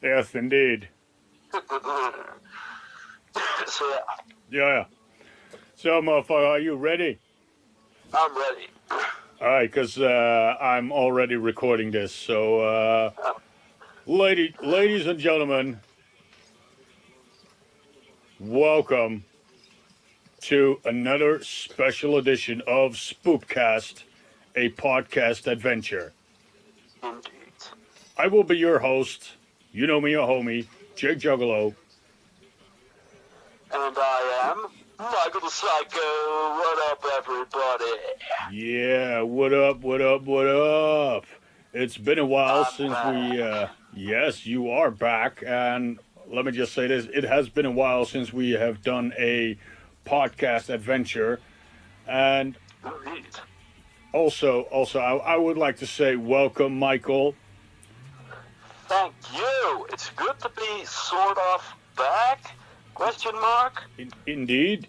Yes, indeed. So yeah, Yeah. So, motherfucker, are you ready? I'm ready. All right, because I'm already recording this. So, Uh, ladies and gentlemen, welcome to another special edition of Spoepcast, a podcast adventure. Indeed. I will be your host. You know me, a homie, Jake Juggalo. And I am Michael the Psycho. What up, everybody? Yeah, what up, what up, what up? It's been a while I'm since we, back. yes, you are back. And let me just say this, it has been a while since we have done a podcast adventure. And Indeed. also, I would like to say welcome, Michael. Thank you. It's good to be sort of back. Question mark. Indeed.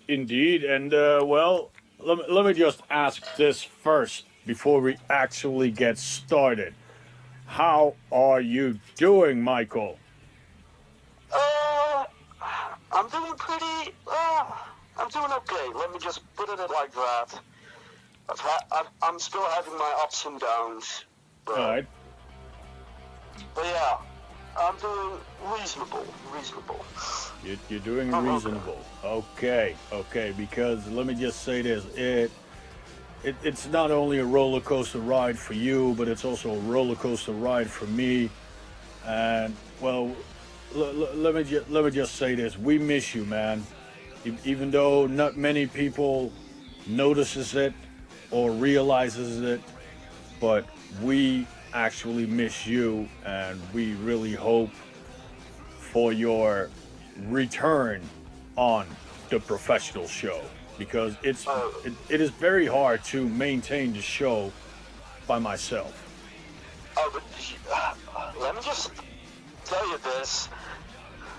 And, well, let me just ask this first before we actually get started. How are you doing, Michael? Uh, I'm doing pretty. I'm doing okay. Let me just put it like that. I'm still having my ups and downs, All but right. yeah, I'm doing reasonable. You're doing I'm reasonable. Okay. Because let me just say this: it's not only a roller coaster ride for you, but it's also a roller coaster ride for me. And well, let me just say this: we miss you, man. Even though not many people notices it or realizes it, but we actually miss you, and we really hope for your return on the professional show because it is very hard to maintain the show by myself. but let me just tell you this.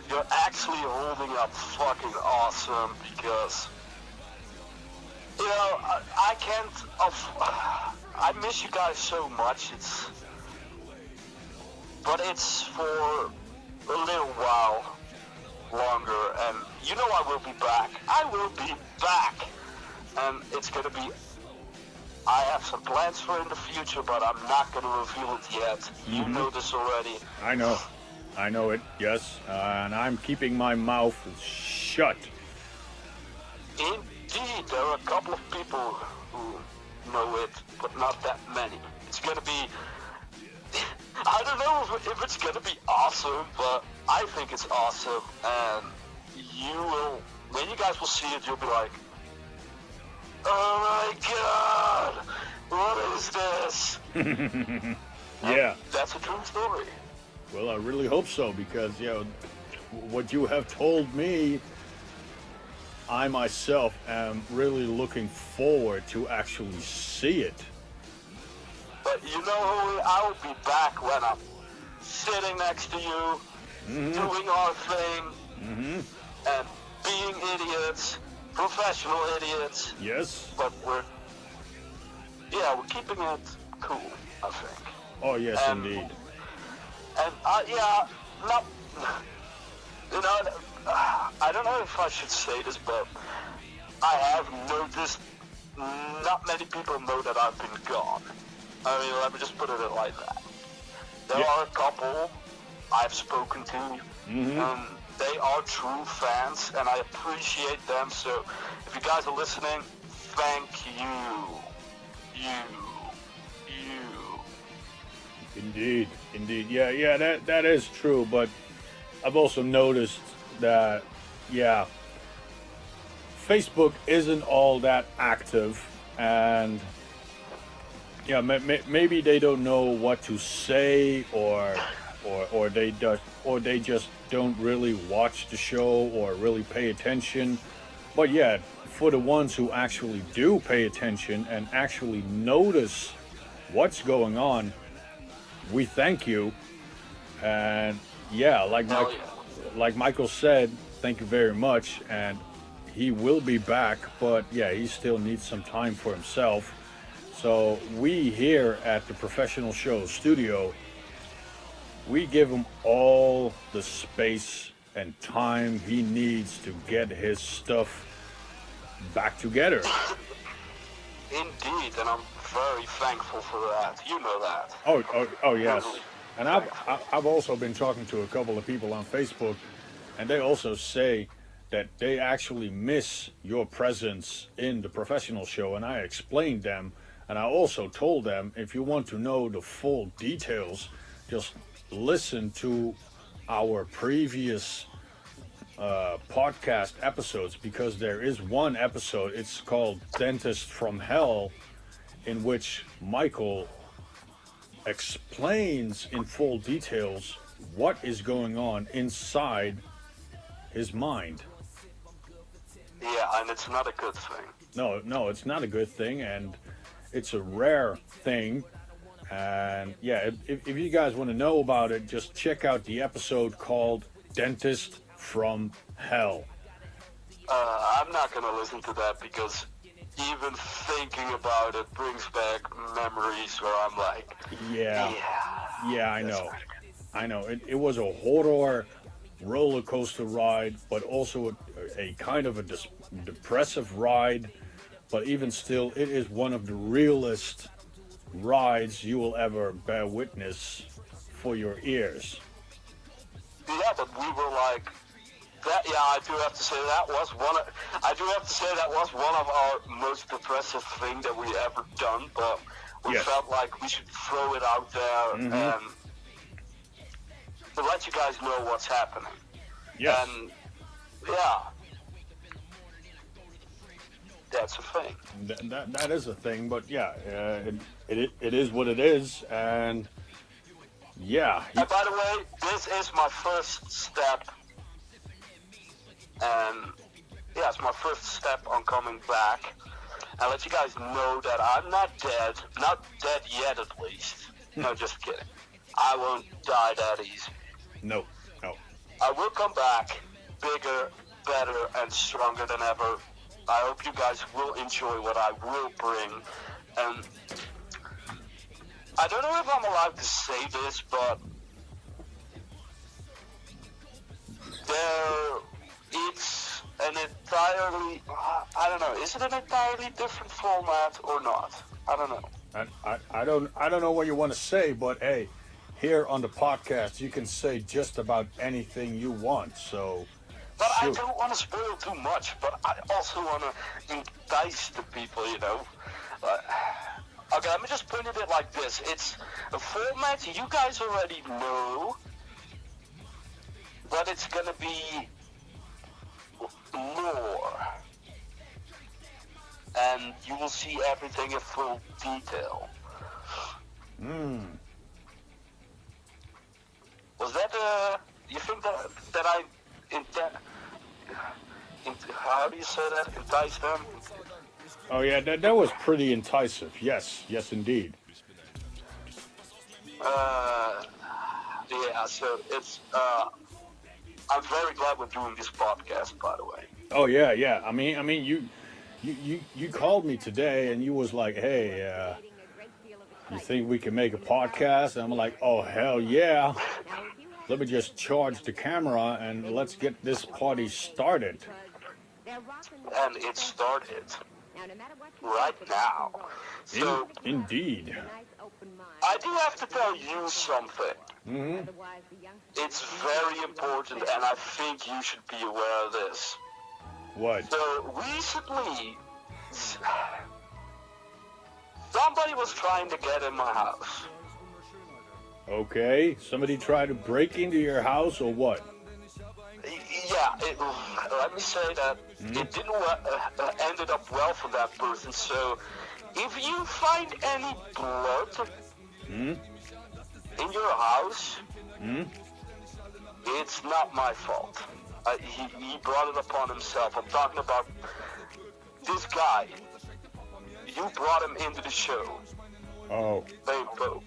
You're actually holding up fucking awesome because, I can't. I miss you guys so much. But it's for a little while longer, and I will be back. I will be back, and it's gonna be. I have some plans for in the future, but I'm not gonna reveal it yet. You know this already. I know it, yes, and I'm keeping my mouth shut. Indeed, there are a couple of people who know it, but not that many. It's gonna be. I don't know if it's gonna be awesome, but I think it's awesome, and when you guys will see it, you'll be like, oh my god, what is this? Yeah. That's a true story. Well, I really hope so because what you have told me, I myself am really looking forward to actually see it. But I will be back when I'm sitting next to you, doing our thing, and being idiots, professional idiots. Yes. But we're keeping it cool, I think. Oh yes, And indeed. And no, I don't know if I should say this, but I have noticed not many people know that I've been gone. I mean, let me just put it like that. There Yeah. are a couple I've spoken to, and they are true fans, and I appreciate them. So, if you guys are listening, thank you. Indeed. Yeah, that is true. But I've also noticed that, yeah, Facebook isn't all that active, and yeah, maybe they don't know what to say, or they just don't really watch the show or really pay attention. But yeah, for the ones who actually do pay attention and actually notice what's going on, we thank you. And yeah, Hell yeah. like Michael said, thank you very much. And he will be back, but yeah, he still needs some time for himself. So we here at the Professional Show Studio we give him all the space and time he needs to get his stuff back together. Indeed, and I'm very thankful for that. You know that. Oh Very yes. And thankful. I've also been talking to a couple of people on Facebook, and they also say that they actually miss your presence in the professional show. And I explained them, and I also told them if you want to know the full details, just listen to our previous podcast episodes because there is one episode. It's called "Dentist from Hell," in which Michael explains in full details what is going on inside his mind. Yeah, and it's not a good thing. No, it's not a good thing, and it's a rare thing. And yeah, if you guys want to know about it, just check out the episode called Dentist from Hell. I'm not gonna listen to that because even thinking about it brings back memories where I'm like, Yeah, yeah, yeah, I that's know. not good. I know. It was a horror roller coaster ride, but also a kind of a depressive ride. But even still, it is one of the realest rides you will ever bear witness for your ears. Yeah, but we were like that. Yeah, I do have to say that was one. I do have to say that was one of our most depressive thing that we ever done. But we Yes. felt like we should throw it out there Mm-hmm. and to let you guys know what's happening. Yes. And yeah, that's a thing. That is a thing, but yeah, it is what it is, and yeah, And by the way, this is my first step, and yeah, it's my first step on coming back. And let you guys know that I'm not dead yet at least. No, just kidding. I won't die that easy. no, no, I will come back bigger, better, and stronger than ever. I hope you guys will enjoy what I will bring. And I don't know if I'm allowed to say this, but there, it's an entirely, I don't know, is it an entirely different format or not? I don't know. I don't know what you want to say, but hey, here on the podcast, you can say just about anything you want. So, But I shoot. don't want to spoil too much, but I also want to entice the people, you know. Uh, okay, let me just put it like this. It's a format you guys already know, but it's going to be more. And you will see everything in full detail. Was that, you think that I, how do you say that? Entice them? Oh yeah, that was pretty enticing. Yes, yes indeed. Yeah, so it's, I'm very glad we're doing this podcast, by the way. Oh yeah, yeah. I mean, you called me today and you was like, hey, you think we can make a podcast? And I'm like, oh hell yeah. Let me just charge the camera and let's get this party started. And it started right now. So, Indeed. I do have to tell you something. Mm-hmm. It's very important, and I think you should be aware of this. What? So, recently, somebody was trying to get in my house. Okay. Somebody tried to break into your house or what? Yeah, let me say that it didn't ended up well for that person. So, if you find any blood in your house, it's not my fault. He brought it upon himself. I'm talking about this guy. You brought him into the show. Oh. Babe Pope.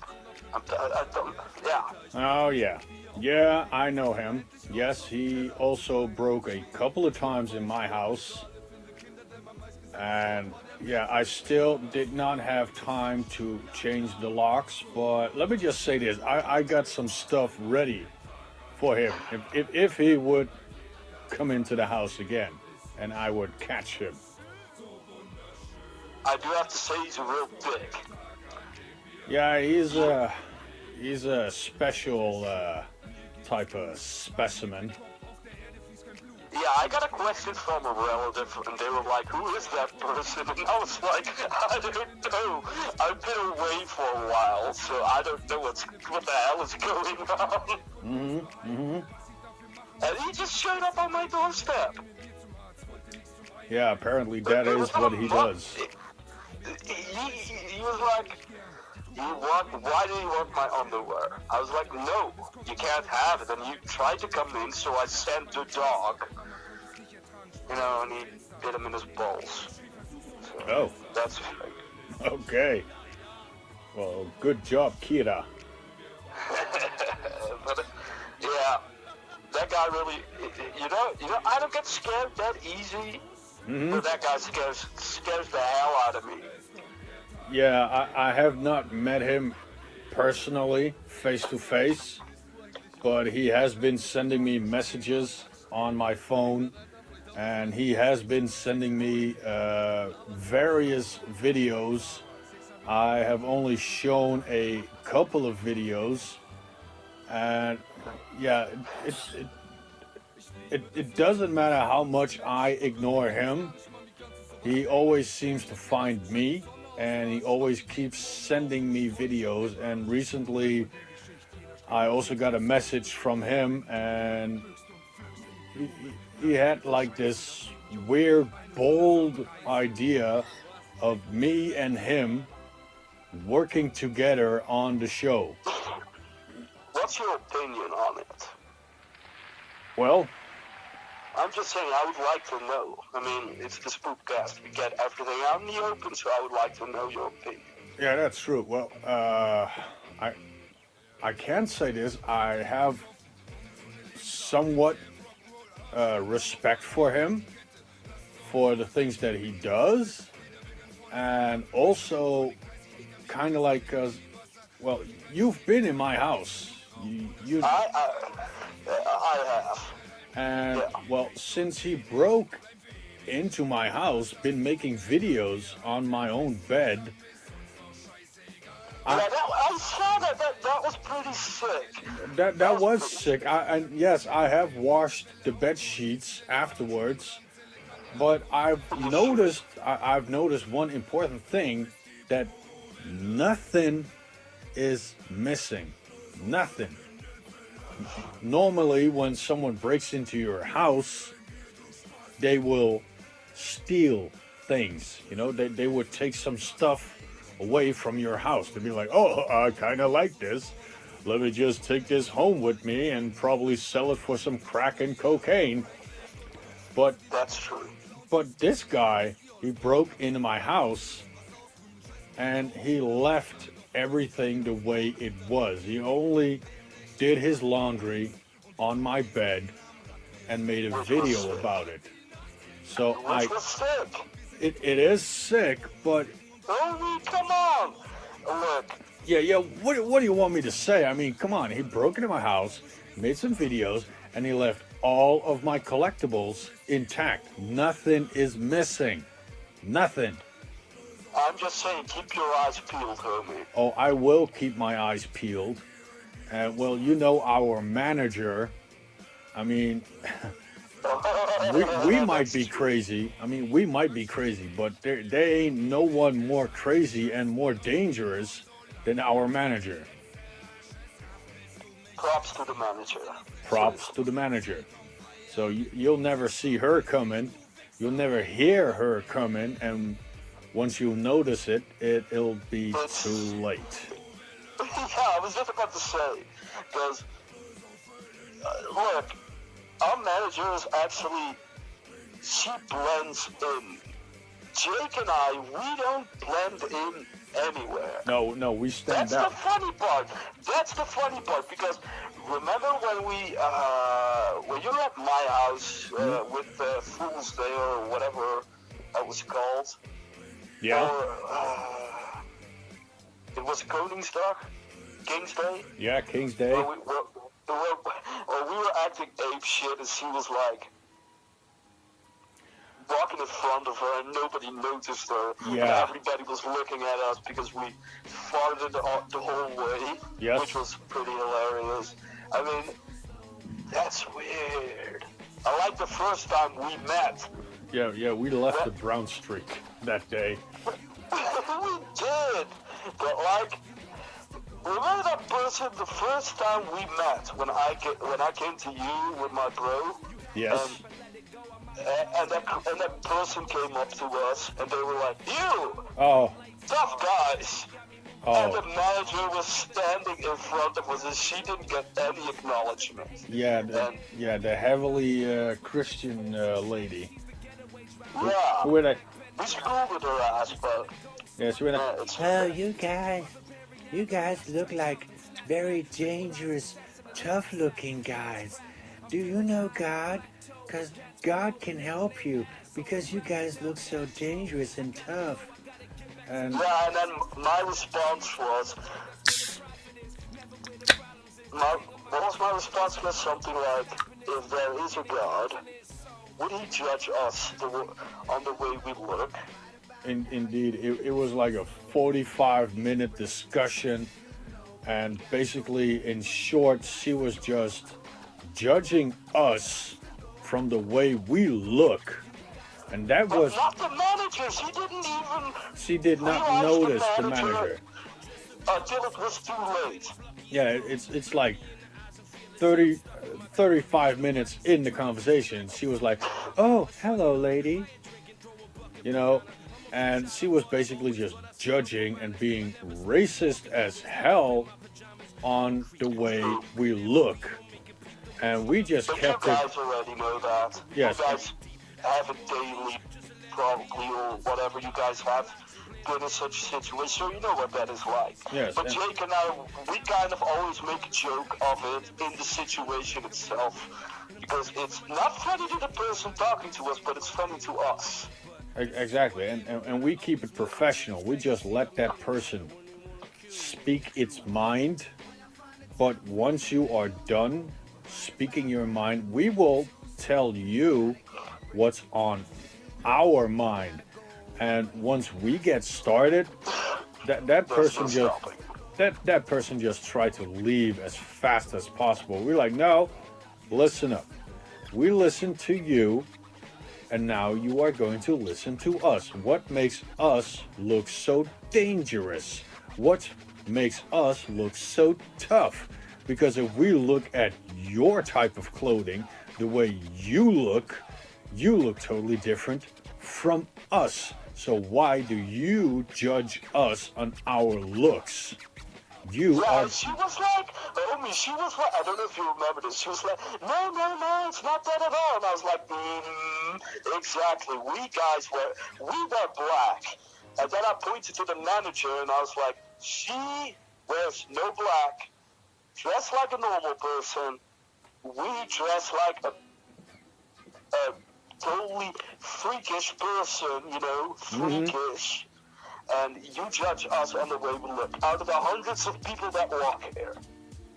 Yeah. Oh yeah. Yeah, I know him. Yes, he also broke a couple of times in my house. And yeah, I still did not have time to change the locks, but let me just say this. I got some stuff ready for him. If he would come into the house again and I would catch him. I do have to say he's a real dick. Yeah, he's a special type of specimen. Yeah, I got a question from a relative, and they were like, "Who is that person?" And I was like, "I don't know. I've been away for a while, so I don't know what the hell is going on." And he just showed up on my doorstep. Yeah, apparently that is what he does. He was like, why do you want my underwear? I was like, no, you can't have it. And you tried to come in, so I sent the dog. And he bit him in his balls. So Oh. That's Okay. Well, good job, Kira. But, yeah, that guy really, I don't get scared that easy. But that guy scares the hell out of me. Yeah, I have not met him personally, face to face, but he has been sending me messages on my phone, and he has been sending me various videos. I have only shown a couple of videos, and yeah, it doesn't matter how much I ignore him. He always seems to find me, and he always keeps sending me videos. And recently, I also got a message from him, and he had like this weird, bold idea of me and him working together on the show. What's your opinion on it? Well, I'm just saying, I would like to know. I mean, it's the Spoepcast. We get everything out in the open, so I would like to know your opinion. yeah, that's true. Well, I can say this. I have somewhat respect for him, for the things that he does, and also kind of like, well, you've been in my house. You I have. And well, since he broke into my house, been making videos on my own bed. I saw that. That was pretty sick. That was sick. And yes, I have washed the bed sheets afterwards, but I've noticed one important thing, that nothing is missing. Nothing. Normally, when someone breaks into your house, they will steal things. They would take some stuff away from your house. They'd be like, oh, I kind of like this. Let me just take this home with me and probably sell it for some crack and cocaine. But that's true. But this guy, he broke into my house and he left everything the way it was. He only did his laundry on my bed and made a video about it. So Which was sick. It is sick, but come on, look. Yeah. What do you want me to say? I mean, come on. He broke into my house, made some videos, and he left all of my collectibles intact. Nothing is missing. Nothing. I'm just saying, keep your eyes peeled, homie. Oh, I will keep my eyes peeled. Well, our manager, I mean, we might be crazy. I mean, we might be crazy, but there ain't no one more crazy and more dangerous than our manager. Props to the manager. Props to the manager. So you'll never see her coming. You'll never hear her coming. And once you notice it, it'll be too late. Yeah, I was just about to say, because, look, our manager is actually, she blends in. Jake and I, we don't blend in anywhere. No, we stand out. That's the funny part. That's the funny part, because remember when you're at my house with Fool's Day or whatever that was called. Yeah. Or, it was Koningsdag, King's Day. Yeah, King's Day. Or we were acting ape shit, and she was like walking in front of her, and nobody noticed her. Yeah. And everybody was looking at us because we farted the whole way, Yes. which was pretty hilarious. I mean, that's weird. I like the first time we met. Yeah, we left the brown streak that day. We did, but like, remember that person the first time we met when I came to you with my bro? Yes. And that person came up to us and they were like, "You, Oh. tough guys." Oh. And the manager was standing in front of us and she didn't get any acknowledgement. Yeah, the heavily Christian lady. Yeah. Who would I? We scolded her ass, but Yes, when I. it's Oh, you guys look like very dangerous, tough-looking guys. Do you know God? Because God can help you because you guys look so dangerous and tough. And yeah, and then my response was, what was my response? Was something like, if there is a God, would he judge us on the way we look? indeed, it was like a 45-minute discussion, and basically, in short, she was just judging us from the way we look, and that But was. not the manager. She did not realize notice the manager. Until it was too late. Yeah, it's like 35 minutes in the conversation. She was like, "Oh, hello, lady," you know, and she was basically just judging and being racist as hell on the way we look, and we just But you kept it. guys already know that. Yes. You guys have it daily, probably, or whatever you guys have been in such a situation, so you know what that is like. Yes, But and- Jake and I, we kind of always make a joke of it in the situation itself, because it's not funny to the person talking to us, but it's funny to us. Exactly, and we keep it professional. We just let that person speak its mind. But once you are done speaking your mind, we will tell you what's on our mind. And once we get started, that person There's no just stopping. that person just tried to leave as fast as possible. We're like, no, listen up. We listen to you, and now you are going to listen to us. What makes us look so dangerous? What makes us look so tough? Because if we look at your type of clothing, the way you look totally different from us. So why do you judge us on our looks? You Yeah, are. she was like, I don't know if you remember this, she was like, no, it's not that at all. And I was like, exactly, we were black. And then I pointed to the manager and I was like, she wears no black, dressed like a normal person, we dress like a totally freakish person, freakish. And you judge us on the way we look. Out of the hundreds of people that walk here.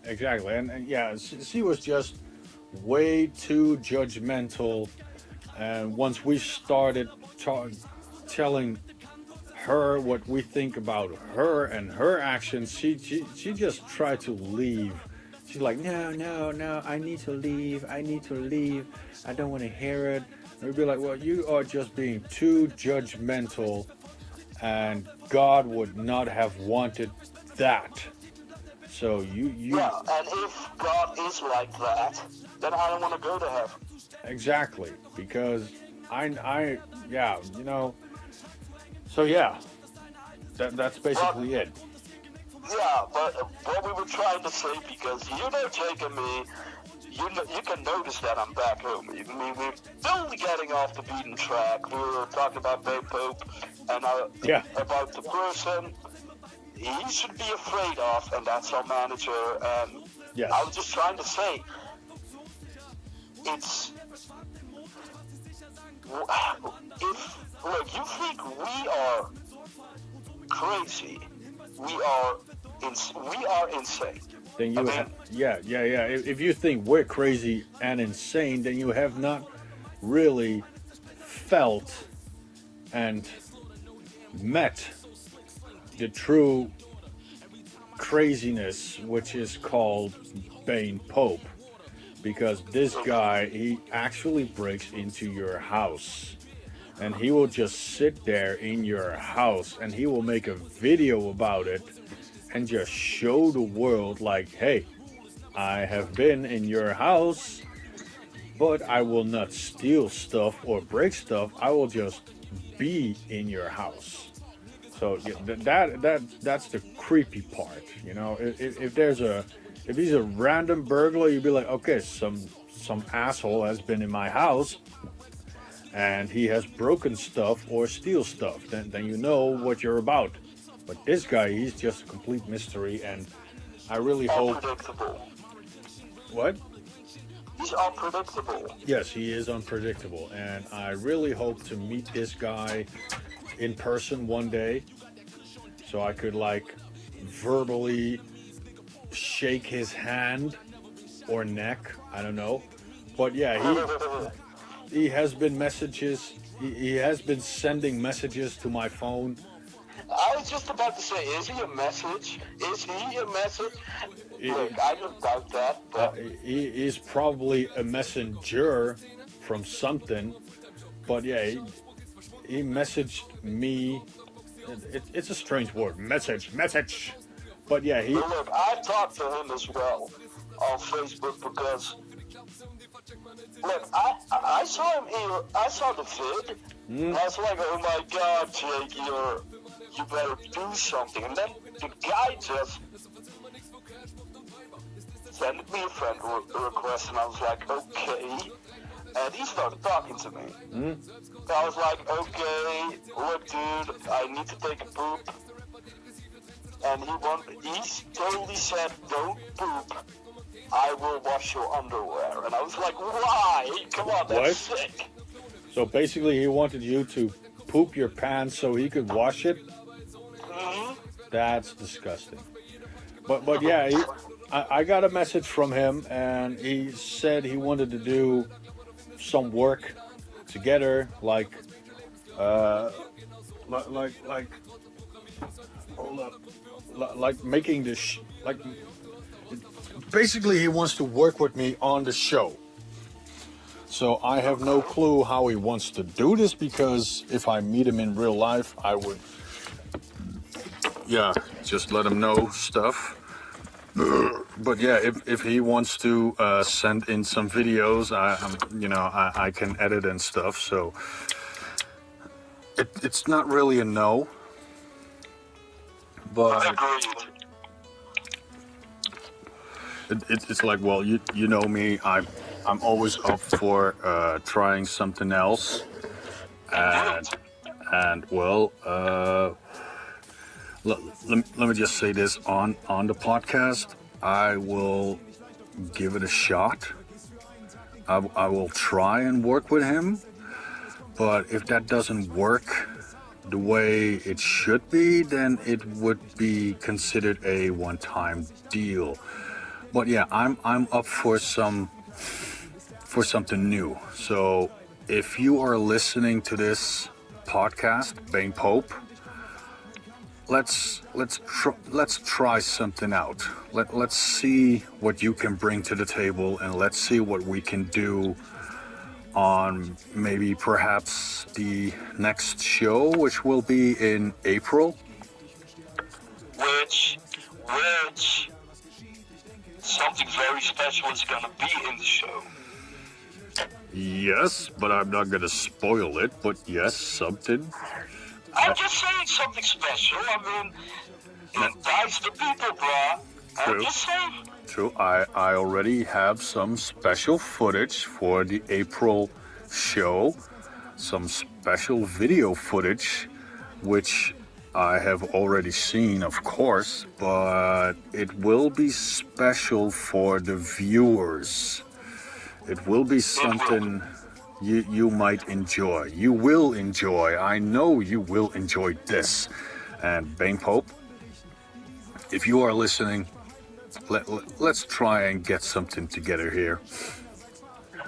Exactly, and yeah, she was just way too judgmental. And once we started telling her what we think about her and her actions, she just tried to leave. She's like, no, I need to leave. I don't want to hear it. And we'd be like, well, you are just being too judgmental, and God would not have wanted that. So you Yeah, and if God is like that, then I don't want to go to heaven. exactly, because I yeah, so yeah, that's basically it. Yeah, but what we were trying to say, because Jake and me, you can notice that I'm back home. I mean, we're totally getting off the beaten track. We were talking about Bay Pope and about the person he should be afraid of, and that's our manager. And Yes. I was just trying to say, if look, you think we are crazy, we are insane. Then I you mean, yeah. If you think we're crazy and insane, then you have not really felt and met the true craziness, which is called Bane Pope. Because this guy, he actually breaks into your house. And he will just sit there in your house and he will make a video about it and just show the world, like, hey, I have been in your house, but I will not steal stuff or break stuff. I will just be in your house. So yeah, that's the creepy part. You know, if there's a if he's a random burglar, you'd be like, okay, some asshole has been in my house and he has broken stuff or steal stuff. Then you know what you're about. But this guy, he's just a complete mystery, and I really hope. unpredictable. What? He's unpredictable. Yes, he is unpredictable, and I really hope to meet this guy in person one day, so I could like verbally shake his hand or neck. I don't know, but yeah, he has been messages. He has been sending messages to my phone. I was just about to say, is he a message? Is he a message? Look, I don't doubt that, but He is probably a messenger from something, but yeah, he messaged me. It's a strange word, message. But yeah, he. but look, I talked to him as well on Facebook because look, I saw him I saw the vid. And I was like, oh my god, Jake, you better do something. And then the guy just sent me a friend request, and I was like, okay. And he started talking to me. So I was like, okay, look, dude, I need to take a poop. And he totally said, don't poop. I will wash your underwear. And I was like, why? Come on, that's What? sick. So basically, he wanted you to poop your pants so he could wash it. Hmm. That's disgusting. But yeah, I got a message from him, and he said he wanted to do some work together, like like hold up, like making this like basically he wants to work with me on the show. So I have no clue how he wants to do this, because if I meet him in real life, I would, yeah, just let him know stuff. But yeah, if he wants to send in some videos, I can edit and stuff. So it's not really a no, but Agreed. it's like, well, you know me, I'm always up for trying something else, and well, let me just say this on the podcast. I will give it a shot. I will try and work with him, but if that doesn't work the way it should be, then it would be considered a one-time deal. But yeah, I'm up for something new. So if you are listening to this podcast, Bane Pope, let's try something out. Let's see what you can bring to the table, and let's see what we can do on maybe perhaps the next show, which will be in April. Which something very special is gonna be in the show. Yes, but I'm not gonna spoil it. But yes, something. I'm just saying something special. I mean, entice the people, bruh. True. I'm just saying. True, I already have some special footage for the April show, some special video footage, which I have already seen, of course, but it will be special for the viewers. It will be something you might enjoy. You will enjoy. I know you will enjoy this. And Bane Pope, if you are listening, let's try and get something together here.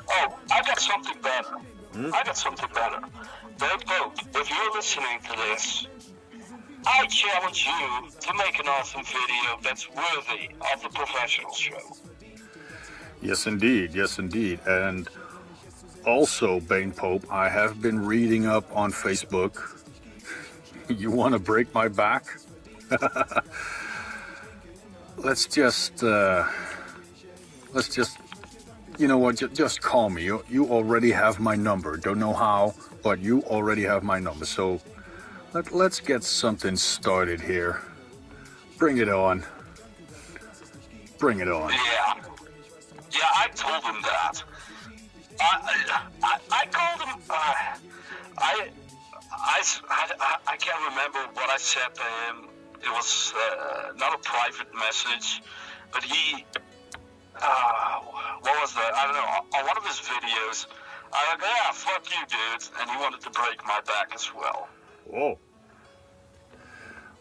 Oh, I got something better. I got something better. Bane Pope, if you're listening to this, I challenge you to make an awesome video that's worthy of the professional show. Yes, indeed. Yes, indeed. And also, Bane Pope, I have been reading up on Facebook. You want to break my back? let's just, you know what? Just call me. You already have my number. Don't know how, but you already have my number. So let's get something started here. Bring it on. Bring it on. Yeah, I told him that. I called him. I can't remember what I said to him. It was not a private message, but he. What was that? I don't know. On one of his videos, I was like, yeah, fuck you, dude, and he wanted to break my back as well. Whoa.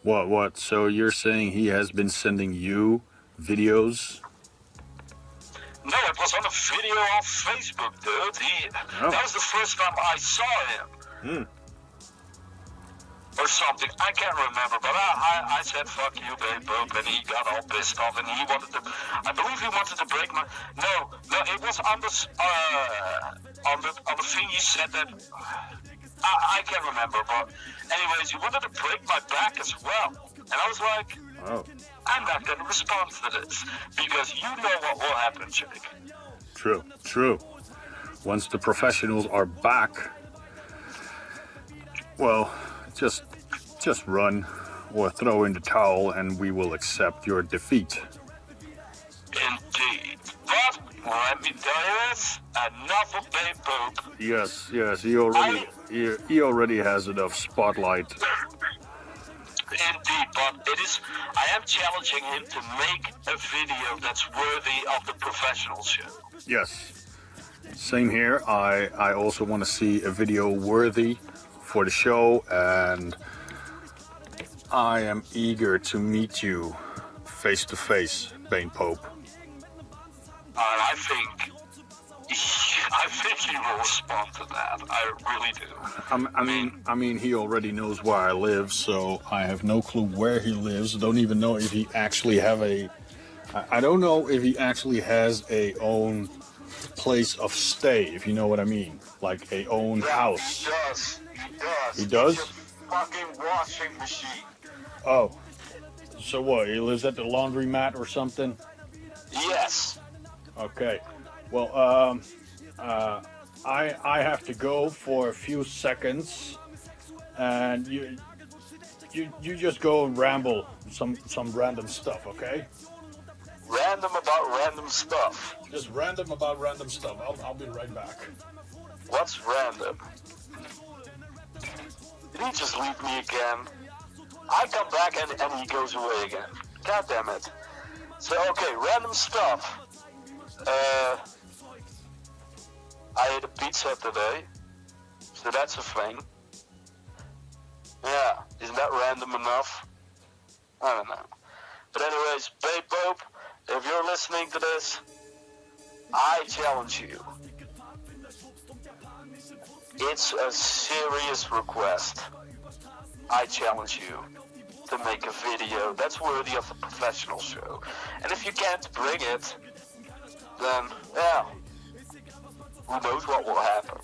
What? So you're saying he has been sending you videos? No, it was on a video on Facebook, dude. That was the first time I saw him. Or something. I can't remember, but I said, fuck you, Bane Pope, and he got all pissed off, and he wanted to, I believe he wanted to break my, no, it was on the thing you said that, I can't remember, but anyways, he wanted to break my back as well. And I was like, I'm not going to respond to this, because you know what will happen, Jake. True. Once the professionals are back, well, just run or throw in the towel and we will accept your defeat. Indeed. But let me tell you this, enough of Bane Pope. Yes, he already has enough spotlight. Indeed, but I am challenging him to make a video that's worthy of the professional show. Yes. Same here. I also want to see a video worthy for the show, and I am eager to meet you face to face, Bane Pope. I think he will respond to that. I really do. I mean, he already knows where I live, so I have no clue where he lives. Don't even know if he actually I don't know if he actually has a own place of stay, if you know what I mean, like a own house. He does. He does? It's a fucking washing machine. Oh, so what? He lives at the laundromat or something? Yes. Okay. Well, I have to go for a few seconds, and you just go and ramble some random stuff, okay? Random about random stuff. Just random about random stuff. I'll be right back. What's random? Did he just leave me again? I come back and he goes away again. God damn it. So, okay, random stuff. I ate a pizza today, so that's a thing. Yeah, isn't that random enough? I don't know. But anyways, Bane Pope, if you're listening to this, I challenge you. It's a serious request. I challenge you to make a video that's worthy of a professional show. And if you can't bring it, then, yeah, who knows what will happen.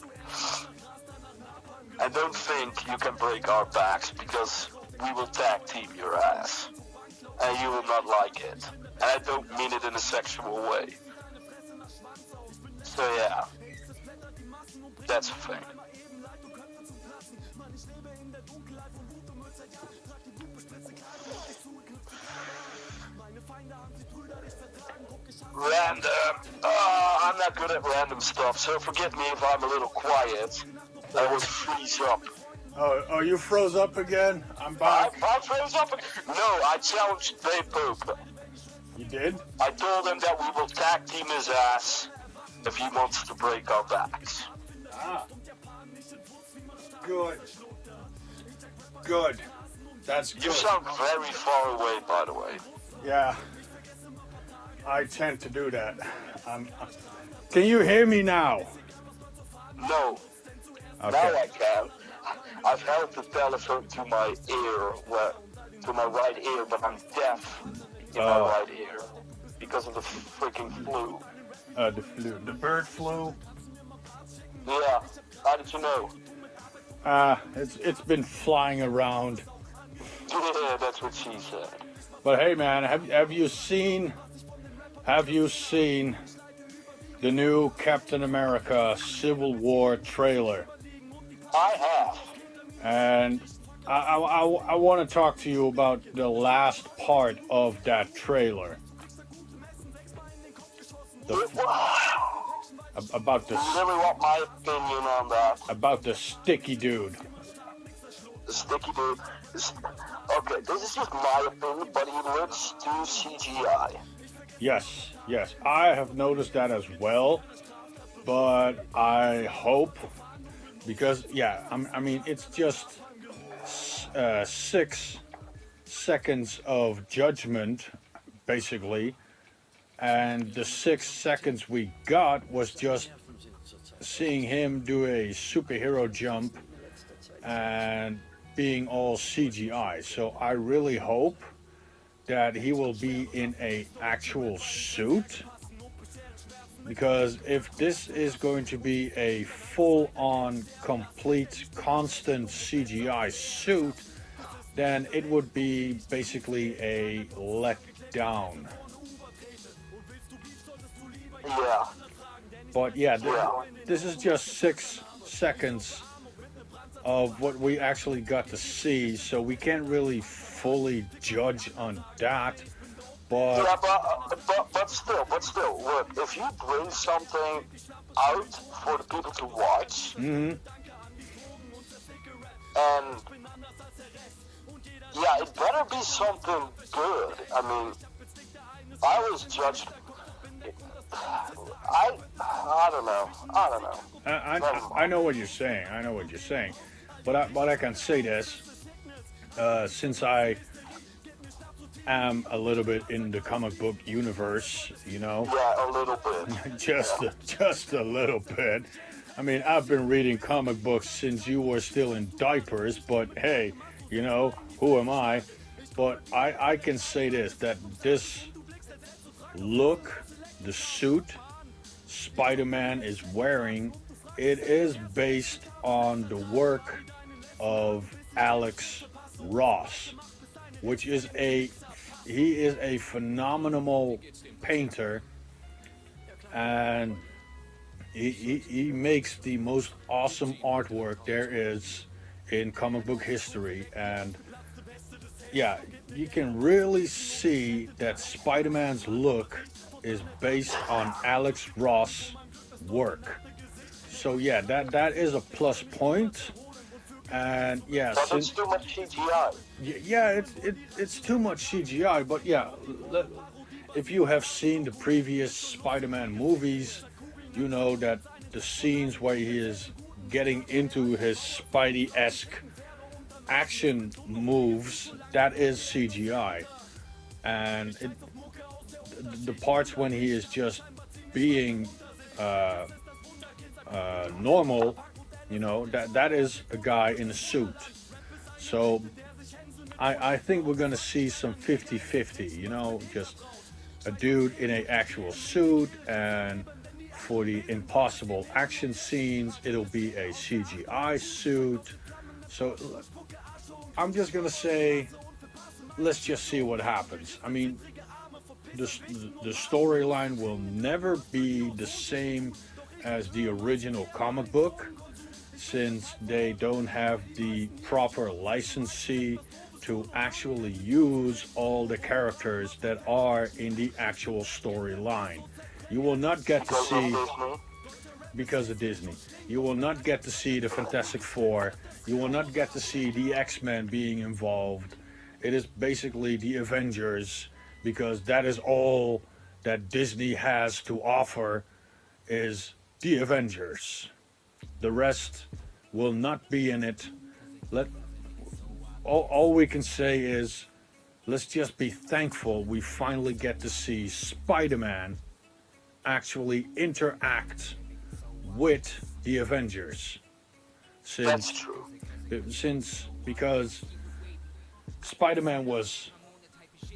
I don't think you can break our backs, because we will tag team your ass. And you will not like it. And I don't mean it in a sexual way. So yeah, that's a thing. Random. I'm not good at random stuff, so forgive me if I'm a little quiet. I will freeze up. Oh, you froze up again? I'm back. I froze up. No, I challenged Bane Pope. You did? I told him that we will tag team his ass if he wants to break our backs. Ah. Good. Good. That's good. You sound very far away, by the way. Yeah. I tend to do that. Can you hear me now? No, Okay. now I can. I've held the telephone to my ear, to my right ear, but I'm deaf in my right ear because of the freaking flu. The flu. The bird flu. Yeah, how did you know? It's been flying around. Yeah, that's what she said. But hey, man, have you seen the new Captain America Civil War trailer? I have. And I want to talk to you about the last part of that trailer. About You really want my opinion on that? About the sticky dude. The sticky dude. Okay, this is just my opinion, but he looks too CGI. Yes, I have noticed that as well. But I hope, because I mean it's just 6 seconds of judgment, basically. And the 6 seconds we got was just seeing him do a superhero jump and being all CGI. So I really hope that he will be in a actual suit, because if this is going to be a full-on, complete, constant CGI suit, then it would be basically a letdown. Yeah. But this is just 6 seconds of what we actually got to see, so we can't really fully judge on that. But yeah, but still, look, if you bring something out for the people to watch, and yeah, it better be something good. I mean, I was judged. I don't know. I know what you're saying. But I can say this, since I am a little bit in the comic book universe, you know. Yeah, a little bit. just a little bit. I mean, I've been reading comic books since you were still in diapers, but hey, you know, who am I? But I can say this, that this look, the suit Spider-Man is wearing, it is based on the work of Alex Ross, which is he is a phenomenal painter, and he makes the most awesome artwork there is in comic book history. And yeah, you can really see that Spider-Man's look is based on Alex Ross' work. So yeah, that is a plus point. And yeah, but it's too much CGI. Yeah, it's too much CGI. But yeah, if you have seen the previous Spider-Man movies, you know that the scenes where he is getting into his Spidey-esque action moves, that is CGI. And the parts when he is just being normal, you know, that is a guy in a suit. So I think we're gonna see some 50-50, you know, just a dude in an actual suit, and for the impossible action scenes it'll be a CGI suit. So I'm just gonna say, let's just see what happens. I mean, the storyline will never be the same as the original comic book, since they don't have the proper licensee to actually use all the characters that are in the actual storyline. You will not get to see, because of Disney, you will not get to see the Fantastic Four, you will not get to see the X-Men being involved. It is basically the Avengers, because that is all that Disney has to offer, is the Avengers. The rest will not be in it. Let all we can say is let's just be thankful we finally get to see Spider-Man actually interact with the Avengers. That's Since true. because Spider-Man was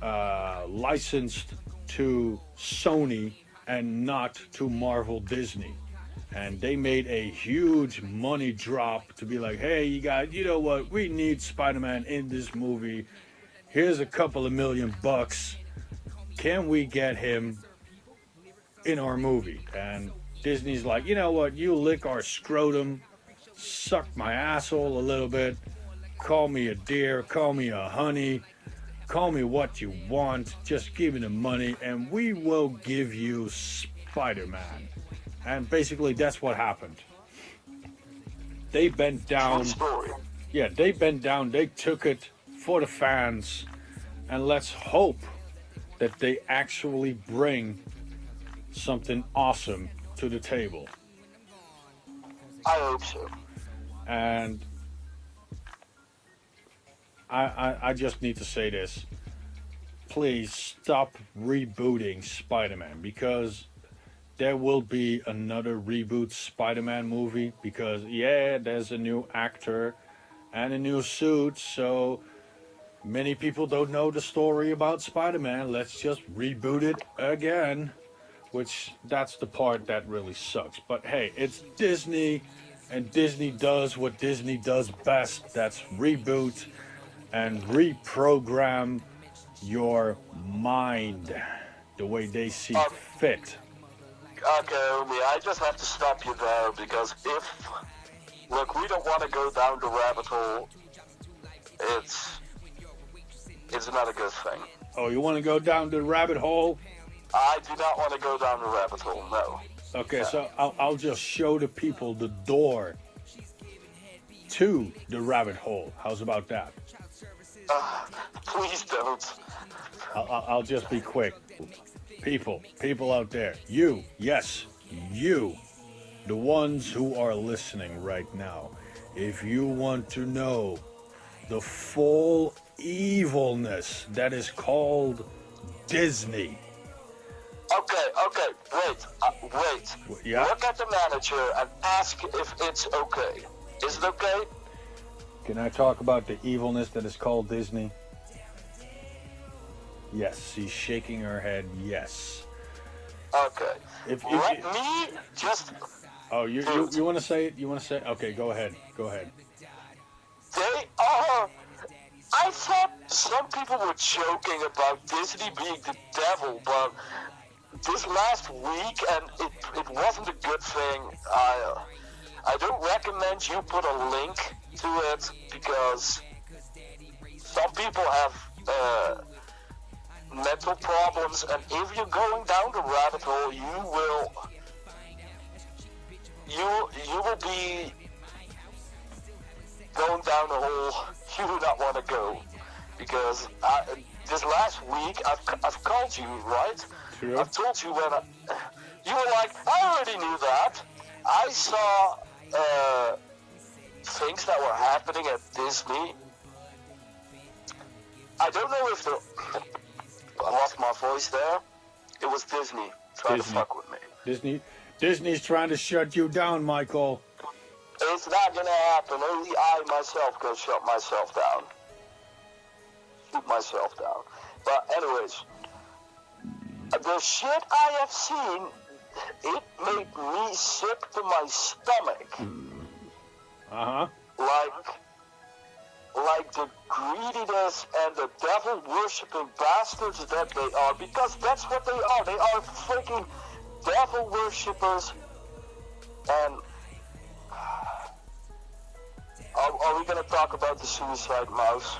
licensed to Sony and not to Marvel Disney. And they made a huge money drop to be like, hey, you know what? We need Spider Man in this movie. Here's a couple of $1 million. Can we get him in our movie? And Disney's like, you know what? You lick our scrotum, suck my asshole a little bit, call me a deer, call me a honey, call me what you want, just give me the money, and we will give you Spider Man. And basically, that's what happened. They bent True down. story. Yeah, they bent down. They took it for the fans. And let's hope that they actually bring something awesome to the table. I hope so. And I just need to say this. Please stop rebooting Spider Man because there will be another reboot Spider-Man movie because yeah, there's a new actor and a new suit, so many people don't know the story about Spider-Man. Let's just reboot it again, which that's the part that really sucks. But hey, it's Disney and Disney does what Disney does best. That's reboot and reprogram your mind the way they see Uh, fit. Okay, Omi, I just have to stop you there because look, we don't want to go down the rabbit hole. It's not a good thing. Oh, you want to go down the rabbit hole? I do not want to go down the rabbit hole. No. Okay, so I'll just show the people the door to the rabbit hole. How's about that? Please don't. I'll just be quick. People out there, yes, you, the ones who are listening right now, if you want to know the full evilness that is called Disney. Okay, wait. Yeah? Look at the manager and ask if it's okay. Is it okay? Can I talk about the evilness that is called Disney? Yes, she's shaking her head. Yes. Okay. Let If me just. oh, you want to say it? You want to say it? Okay, go ahead. Go ahead. They are. I thought some people were joking about Disney being the devil, but this last week, and it wasn't a good thing. I don't recommend you put a link to it because some people have mental problems, and if you're going down the rabbit hole, you will be going down a hole you do not want to go. Because this last week, I've called you, right? True. I've told you you were like, I already knew that. I saw things that were happening at Disney. I don't know if I lost my voice there. It was Disney trying to fuck with me. Disney's trying to shut you down, Michael. It's not gonna happen. Only I myself can shut myself down. Shoot myself down. But anyways, the shit I have seen, it made me sick to my stomach. Uh-huh. Like the greediness and the devil-worshipping bastards that they are, because that's what they are. They are freaking devil worshippers. And are we gonna talk about the suicide mouse?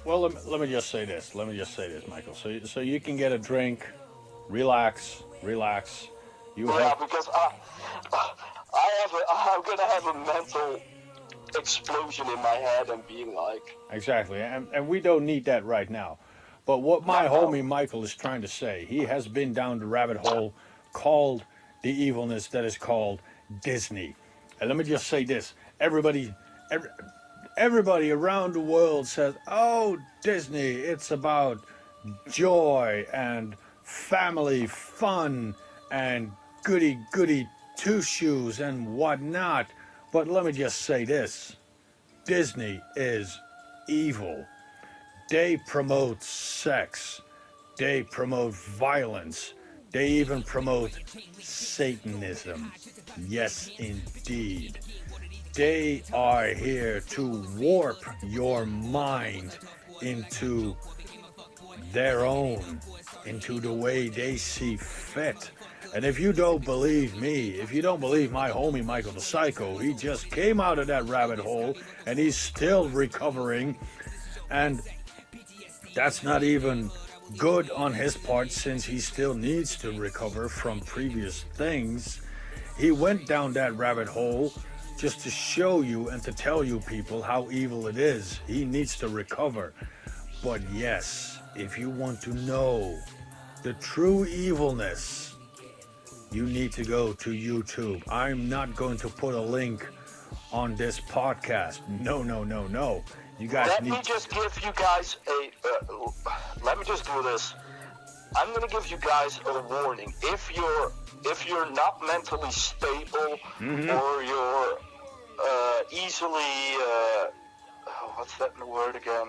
Well, let me just say this. Michael. So you can get a drink, relax. Because I'm gonna have a mental explosion in my head and being like... Exactly, and we don't need that right now. But what my homie Michael is trying to say, he has been down the rabbit hole called the evilness that is called Disney. And let me just say this: everybody, every, everybody around the world says, "Oh, Disney, it's about joy and family fun and goody goody two shoes and whatnot." But let me just say this: Disney is evil. They promote sex. They promote violence. They even promote Satanism. Yes, indeed. They are here to warp your mind into their own, into the way they see fit. And if you don't believe me, if you don't believe my homie Michael the Psycho, he just came out of that rabbit hole and he's still recovering. And that's not even good on his part since he still needs to recover from previous things. He went down that rabbit hole just to show you and to tell you people how evil it is. He needs to recover. But yes, if you want to know the true evilness, you need to go to YouTube. I'm not going to put a link on this podcast. No. You guys Let need. me just give you guys a. Let me just do this. I'm gonna give you guys a warning. If you're not mentally stable, or you're easily what's that word again?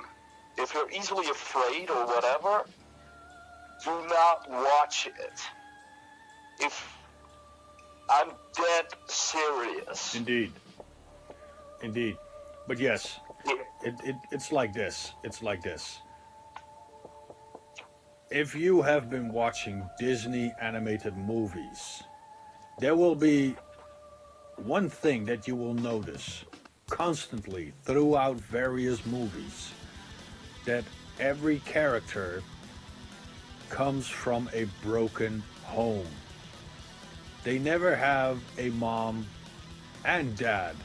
If you're easily afraid or whatever, do not watch it. If I'm dead serious. Indeed. But yes, it's like this. It's like this. If you have been watching Disney animated movies, there will be one thing that you will notice constantly throughout various movies, that every character comes from a broken home. They never have a mom and dad.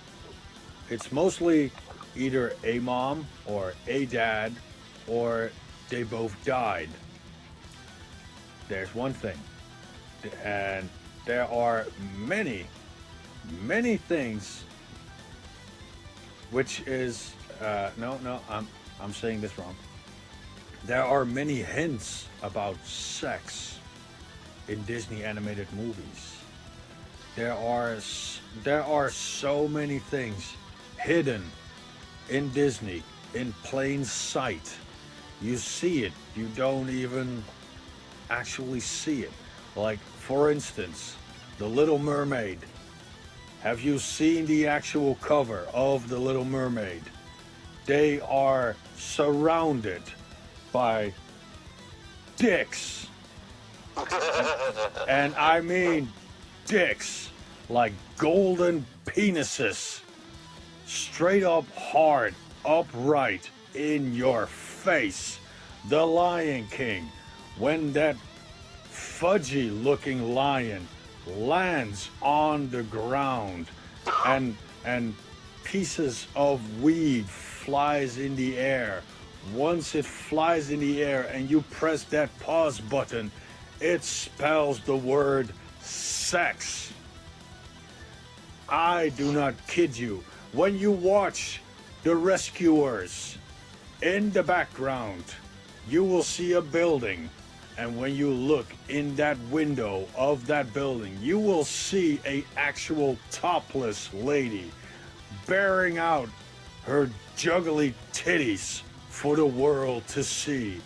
It's mostly either a mom or a dad, or they both died. There's one thing. And there are many things which is I'm saying this wrong. There are many hints about sex in Disney animated movies. There are so many things hidden in Disney in plain sight. You see it, you don't even actually see it. Like, for instance, The Little Mermaid. Have you seen the actual cover of The Little Mermaid? They are surrounded by dicks. And I mean dicks, like golden penises, straight up hard, upright in your face. The Lion King, when that fudgy looking lion lands on the ground and pieces of weed flies in the air. Once it flies in the air and you press that pause button, it spells the word sex. I do not kid you. When you watch The Rescuers, in the background, you will see a building. And when you look in that window of that building, you will see a actual topless lady bearing out her juggly titties for the world to see.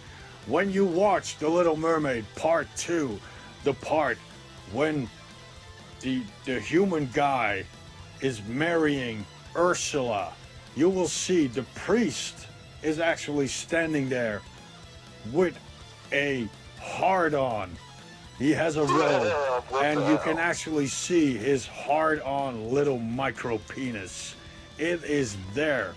When you watch The Little Mermaid Part 2, the part when the human guy is marrying Ursula, you will see the priest is actually standing there with a hard-on. He has a robe, and you can actually see his hard-on little micro penis. It is there.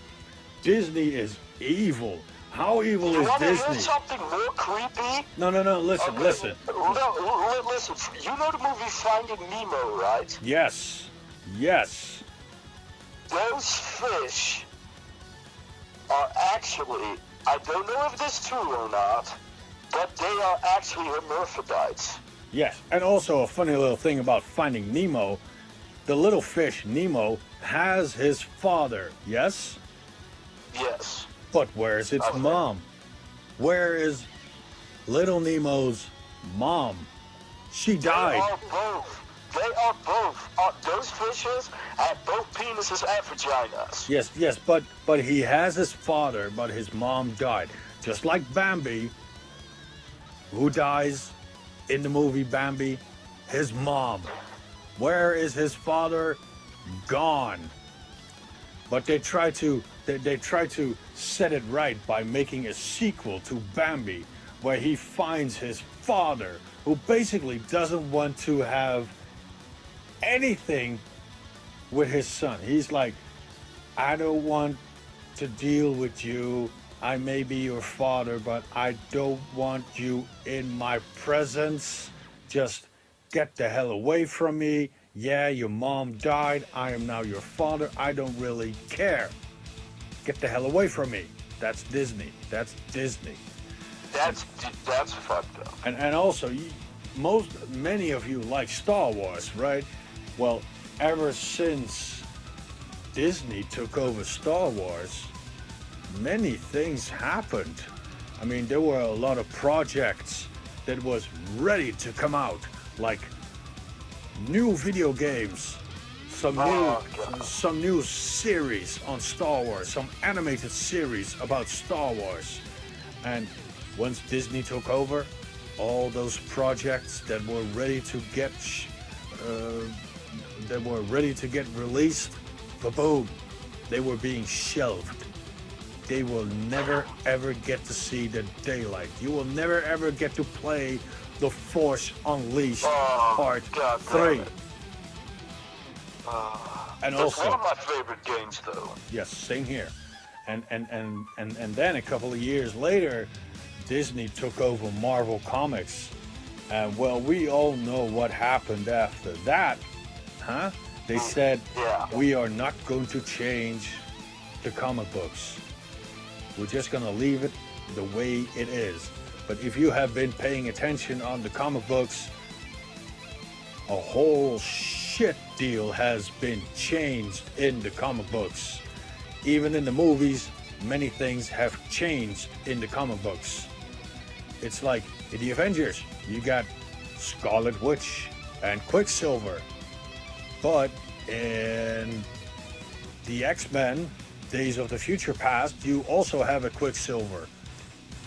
Disney is evil. How evil is Disney? Hear something more creepy? No. Listen. Listen. You know the movie Finding Nemo, right? Yes. Those fish are actually, I don't know if this is true or not, but they are actually hermaphrodites. Yes, and also a funny little thing about Finding Nemo, the little fish Nemo has his father, yes? Yes. But where's its Okay. mom? Where is little Nemo's mom? She They died. are both. They are both. Those fishes have both penises and vaginas. Yes, but he has his father, but his mom died. Just like Bambi, who dies in the movie Bambi? His mom. Where is his father? Gone. But they try to set it right by making a sequel to Bambi, where he finds his father, who basically doesn't want to have anything with his son. He's like, I don't want to deal with you. I may be your father, but I don't want you in my presence. Just get the hell away from me. Yeah, your mom died. I am now your father. I don't really care. Get the hell away from me. That's Disney. That's Disney. That's fucked up. And also, many of you like Star Wars, right? Well, ever since Disney took over Star Wars, many things happened. I mean, there were a lot of projects that was ready to come out, like new video games, some new series on Star Wars, some animated series about Star Wars. And once Disney took over, all those projects that were ready to get released, boom, they were being shelved. They will never ever get to see the daylight. You will never ever get to play The Force Unleashed Part 3. And That's also, one of my favorite games, though. yes, same here. And then a couple of years later, Disney took over Marvel Comics. And well, we all know what happened after that, huh? They said, Yeah. we are not going to change the comic books. We're just going to leave it the way it is. But if you have been paying attention on the comic books, a whole shit deal has been changed in the comic books. Even in the movies, many things have changed in the comic books. It's like in the Avengers, you got Scarlet Witch and Quicksilver. But in the X-Men, Days of the Future Past, you also have a Quicksilver.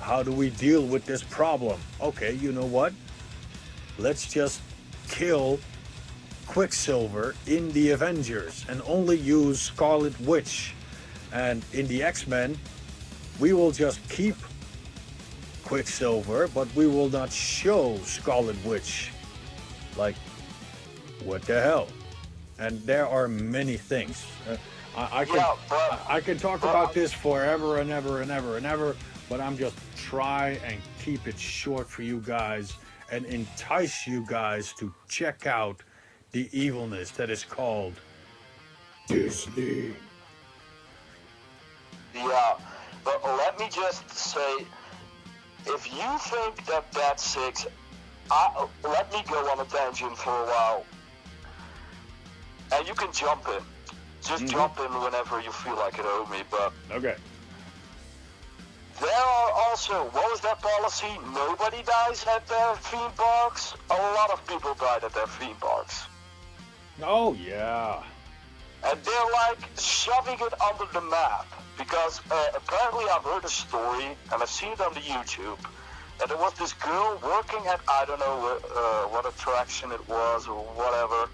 How do we deal with this problem? Okay, you know what? Let's just kill Quicksilver in the Avengers and only use Scarlet Witch. And in the X-Men, we will just keep Quicksilver, but we will not show Scarlet Witch. Like, what the hell? And there are many things. I can talk about this forever and ever and ever and ever, but I'm just try and keep it short for you guys and entice you guys to check out the evilness that is called Disney. Yeah, but let me just say, if you think that that's six, let me go on a tangent for a while. And you can jump in. Just jump in whenever you feel like it, Omi, but Okay. there are also, what was that policy? Nobody dies at their theme parks? A lot of people died at their theme parks. Oh, yeah. And they're like shoving it under the map. Because apparently I've heard a story, and I've seen it on the YouTube, that there was this girl working at, I don't know what attraction it was or whatever.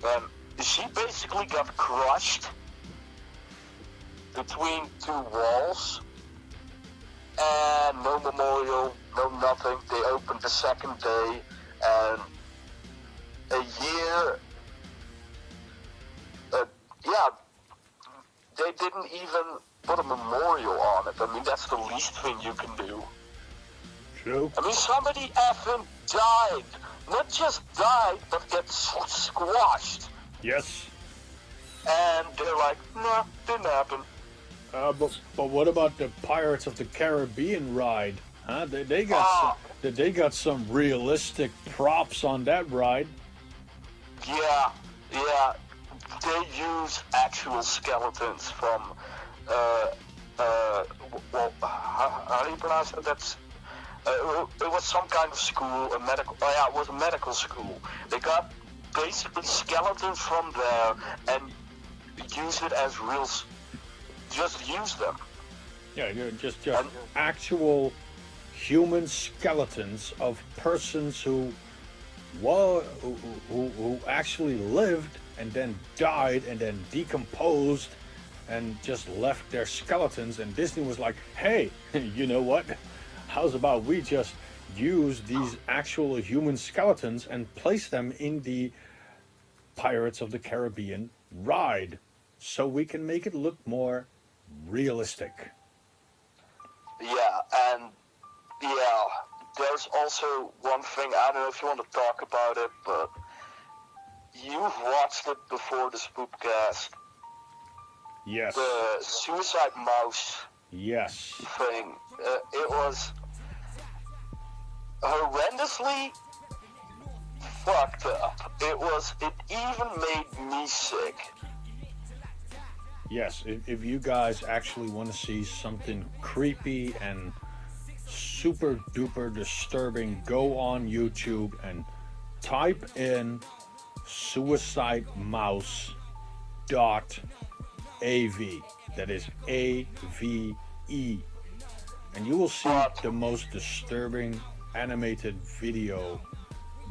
And she basically got crushed between two walls. And no memorial, no nothing. They opened the second day, and a year, they didn't even put a memorial on it. I mean, that's the least thing you can do. True. I mean, somebody effing died. Not just died, but get squashed. Yes. And they're like, nah, didn't happen. But what about the Pirates of the Caribbean ride? Huh? They got some realistic props on that ride. Yeah, Yeah, they use actual skeletons from, well, how do you pronounce it? It was some kind of school, a medical, oh yeah, it was a medical school. They got basically skeletons from there and use it as real, just use them. Yeah, just And actual human skeletons of persons who actually lived and then died and then decomposed and just left their skeletons. And Disney was like, hey, you know what? How's about we just use these actual human skeletons and place them in the Pirates of the Caribbean ride so we can make it look more realistic. yeah, and yeah, there's also one thing, I don't know if you want to talk about it, but you've watched it before the Spoepcast. Yes. The Suicide Mouse Yes. thing. It was horrendously fucked up. It even made me sick. Yes, if you guys actually want to see something creepy and super duper disturbing, go on YouTube and type in suicide mouse dot AV. That is AVE. And you will see the most disturbing animated video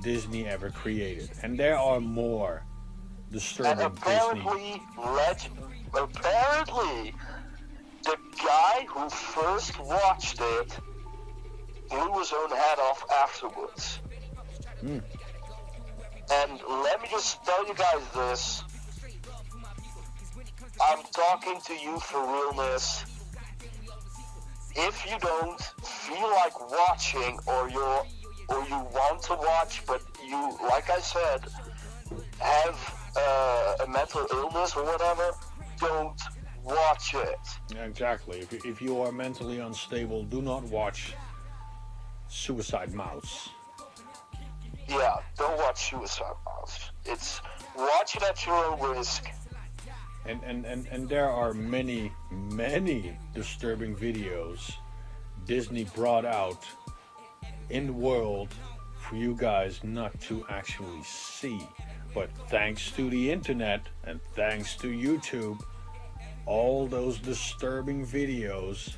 Disney ever created. And there are more disturbing And apparently, apparently, the guy who first watched it blew his own head off afterwards. Hmm. And let me just tell you guys this. I'm talking to you for realness. If you don't feel like watching, or you want to watch, but you, like I said, have a mental illness or whatever, don't watch it. Exactly. If you are mentally unstable, do not watch Suicide Mouse. Yeah, don't watch Suicide Mouse. Watch it at your own risk. And there are many disturbing videos Disney brought out in the world for you guys not to actually see. But thanks to the internet and thanks to YouTube, all those disturbing videos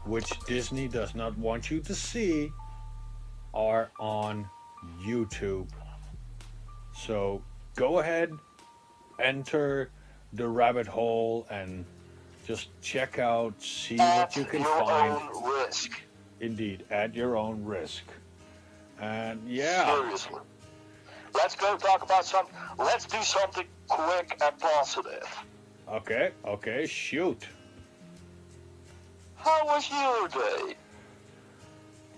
which Disney does not want you to see are on YouTube. So go ahead, enter the rabbit hole and just check out, see what you can find. At your own risk. Indeed, at your own risk. And yeah. Seriously. Let's go talk about let's do something quick and positive. Okay, shoot. How was your day?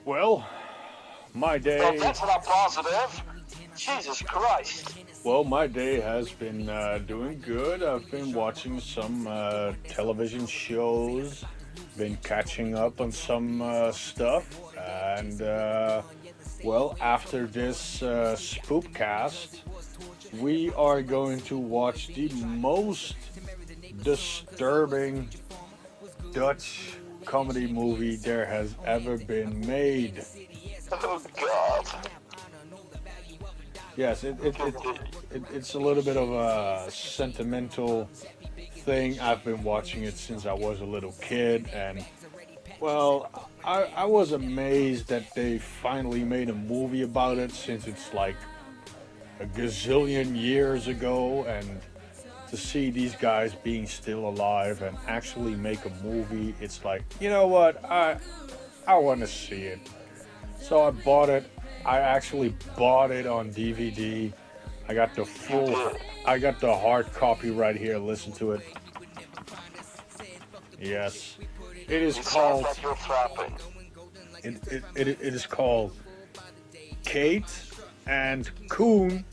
Well, my day... Well, that's not positive. Jesus Christ. Well, my day has been doing good. I've been watching some television shows, been catching up on some stuff, and well, after this Spoepcast, we are going to watch the most disturbing Dutch comedy movie there has ever been made. Oh God. Yes, it's a little bit of a sentimental thing. I've been watching it since I was a little kid, and well, I was amazed that they finally made a movie about it, since it's like a gazillion years ago, and to see these guys being still alive and actually make a movie, it's like, you know what, I want to see it. So I bought it. I actually bought it on DVD. I got the hard copy right here. Listen to it. Yes. It is called... Sounds like you're frapping. It is called Kate and Koen,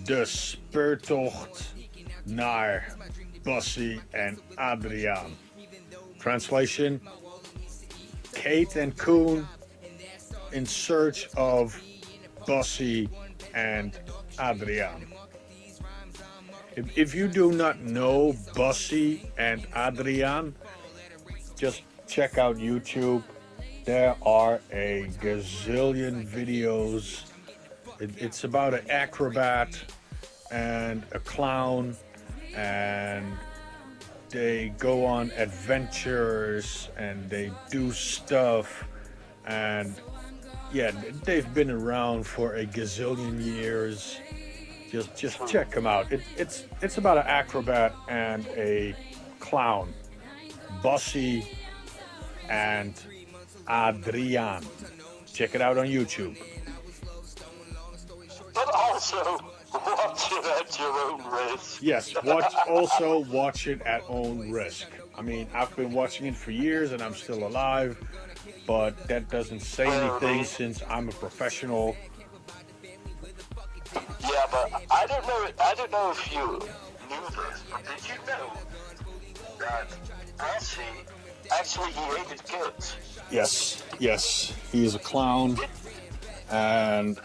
de speurtocht naar Bassie en Adriaan. Translation: Kate and Koen in search of Bassie and Adriaan. If you do not know Bussy and Adrian, just check out YouTube. There are a gazillion videos. It's about an acrobat and a clown, and they go on adventures and they do stuff. And yeah, they've been around for a gazillion years. Just check them out. It's about an acrobat and a clown, Bussy and Adrian. Check it out on YouTube. But also, watch it at your own risk. Yes, watch it at own risk. I mean, I've been watching it for years and I'm still alive, but that doesn't say anything since I'm a professional. Yeah, but I don't know if you knew this, but did you know that Bussy actually he hated kids? Yes, he is a clown, and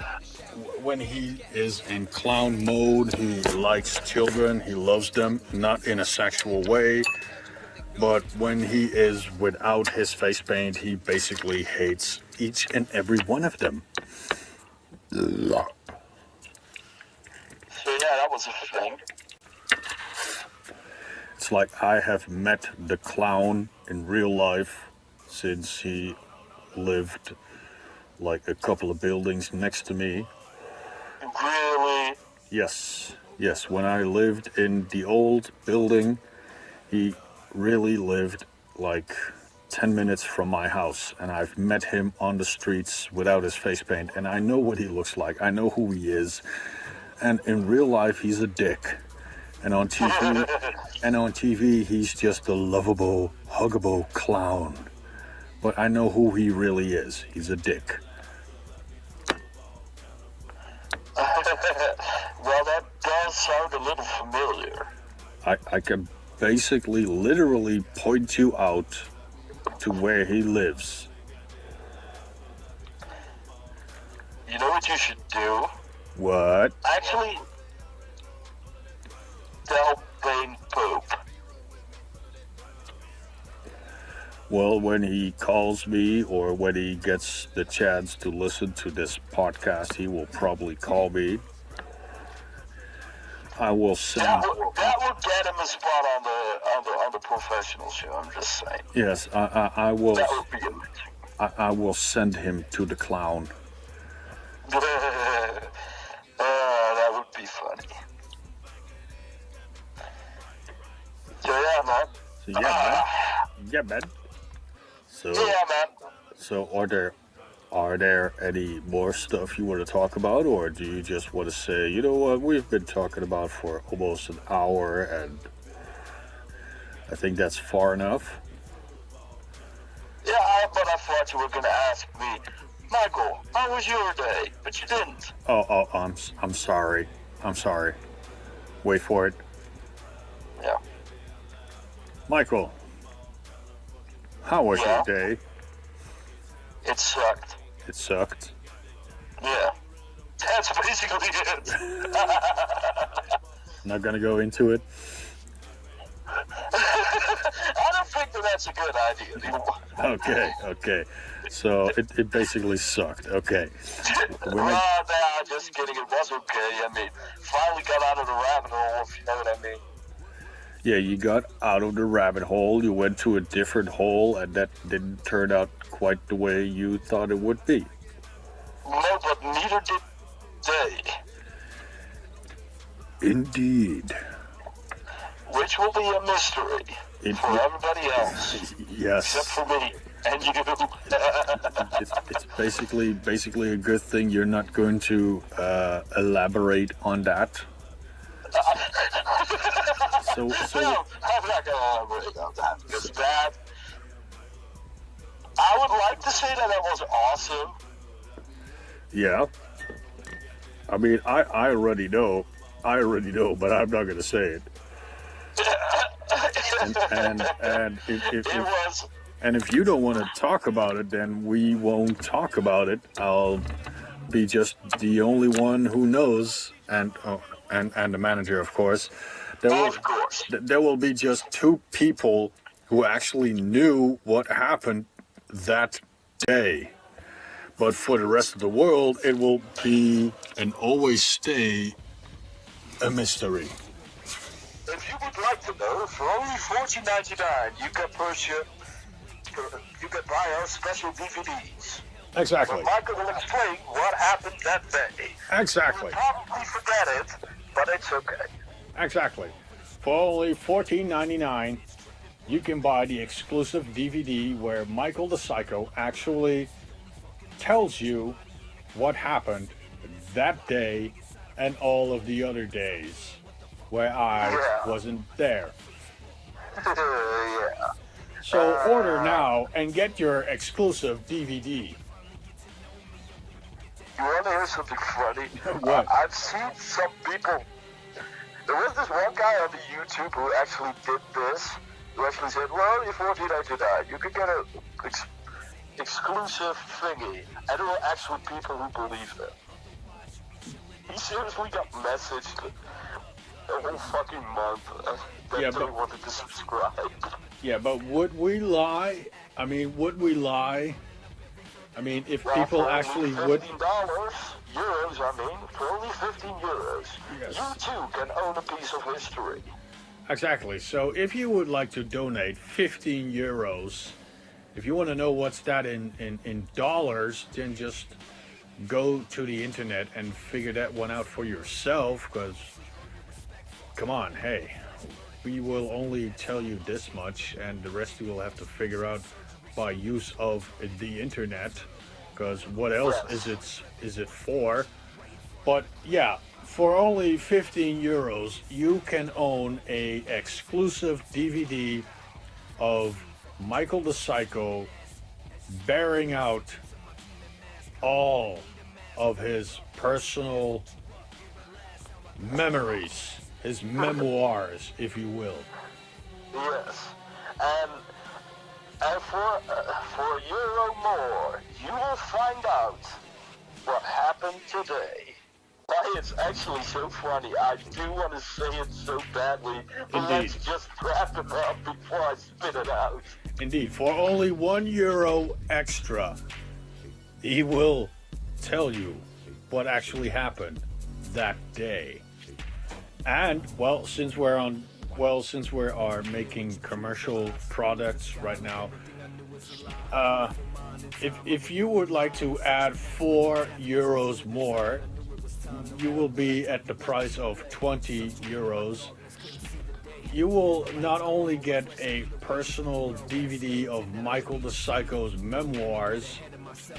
when he is in clown mode, he likes children, he loves them, not in a sexual way, but when he is without his face paint, he basically hates each and every one of them. So yeah, that was a thing. It's like I have met the clown in real life since he lived like a couple of buildings next to me. Really? Yes. When I lived in the old building, he really lived like 10 minutes from my house. And I've met him on the streets without his face paint. And I know what he looks like. I know who he is. And in real life, he's a dick. And on TV, he's just a lovable, huggable clown. But I know who he really is. He's a dick. Well, that does sound a little familiar. I can basically, literally point you out to where he lives. You know what you should do? What? Actually, tell Bane poop. Well, when he calls me or when he gets the chance to listen to this podcast, he will probably call me. I will send. That would get him a spot on the professional show. I'm just saying. Yes, I will. That would be amazing. I will send him to the clown. That would be funny. So yeah, man. Yeah, man. So Yeah, man. So are there any more stuff you want to talk about, or do you just want to say, you know what, we've been talking about for almost an hour, and I think that's far enough? Yeah, but I thought you were gonna ask me, Michael, how was your day? But you didn't. Oh, I'm sorry. Wait for it. Yeah. Michael, how was your day? It sucked. It sucked. Yeah. That's basically it. Not gonna go into it. I don't think that's a good idea. Okay. So it basically sucked. Okay. Nah, just kidding. It was okay. I mean, finally got out of the rabbit hole, if you know what I mean. Yeah, you got out of the rabbit hole. You went to a different hole, and that didn't turn out quite the way you thought it would be. No, but neither did they. Indeed. Which will be a mystery for everybody else. Yes. Except for me and you. It's basically a good thing you're not going to elaborate on that. So No, I'm not going to elaborate on that because that. I would like to say that was awesome. Yeah. I mean, I already know, but I'm not going to say it. And if you don't want to talk about it, then we won't talk about it. I'll be just the only one who knows. And and the manager, of course, there will Of course. there will be just two people who actually knew what happened that day. But for the rest of the world, it will be and always stay a mystery. If you would like to know, for only $14.99, you can buy our special DVDs. Exactly. Where Michael will explain what happened that day. Exactly. You'll probably forget it, but it's okay. Exactly. For only $14.99, you can buy the exclusive DVD where Michael the Psycho actually tells you what happened that day and all of the other days where I wasn't there. Yeah. So order now and get your exclusive DVD. You want to hear something funny? What? I've seen some people. There was this one guy on the YouTube who actually did this. Who actually said, well, only $14.99. You could get a exclusive thingy. And there were actually people who believed it. He seriously got messaged a whole fucking month that they wanted to subscribe. Yeah, but would we lie? I mean, would we lie? I mean, if people actually would... euros, I mean, for only 15 euros, Yes. you too can own a piece of history. Exactly. So if you would like to donate 15 euros, if you want to know what's that in dollars, then just go to the internet and figure that one out for yourself, because, come on, hey, we will only tell you this much, and the rest you will have to figure out by use of the internet, because what else is it for? But yeah, for only 15 euros, you can own a exclusive DVD of Michael the Psycho bearing out all of his personal memories, his memoirs, if you will. Yes, and for €1 more, you will find out what happened today. Why it's actually so funny. I do want to say it so badly, but Indeed. let's just wrap it up before I spit it out. Indeed, for only €1 extra, he will tell you what actually happened that day. And since we are making commercial products right now, if you would like to add €4 more, you will be at the price of €20. You will not only get a personal DVD of Michael the Psycho's memoirs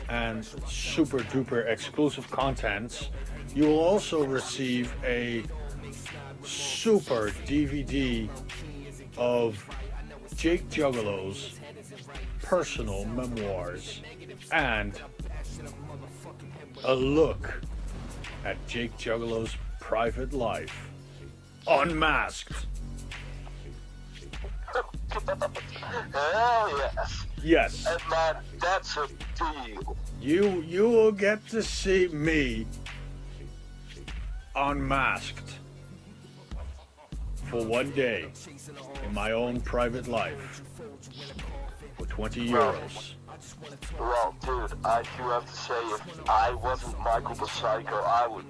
and super duper exclusive contents, you will also receive a super DVD of Jake Juggalo's personal memoirs and a look at Jake Juggalo's private life, unmasked. Hell yes. Yes, And man, that's a deal. you will get to see me unmasked for one day in my own private life for €20. Well, dude, I do have to say, if I wasn't Michael the Psycho, I would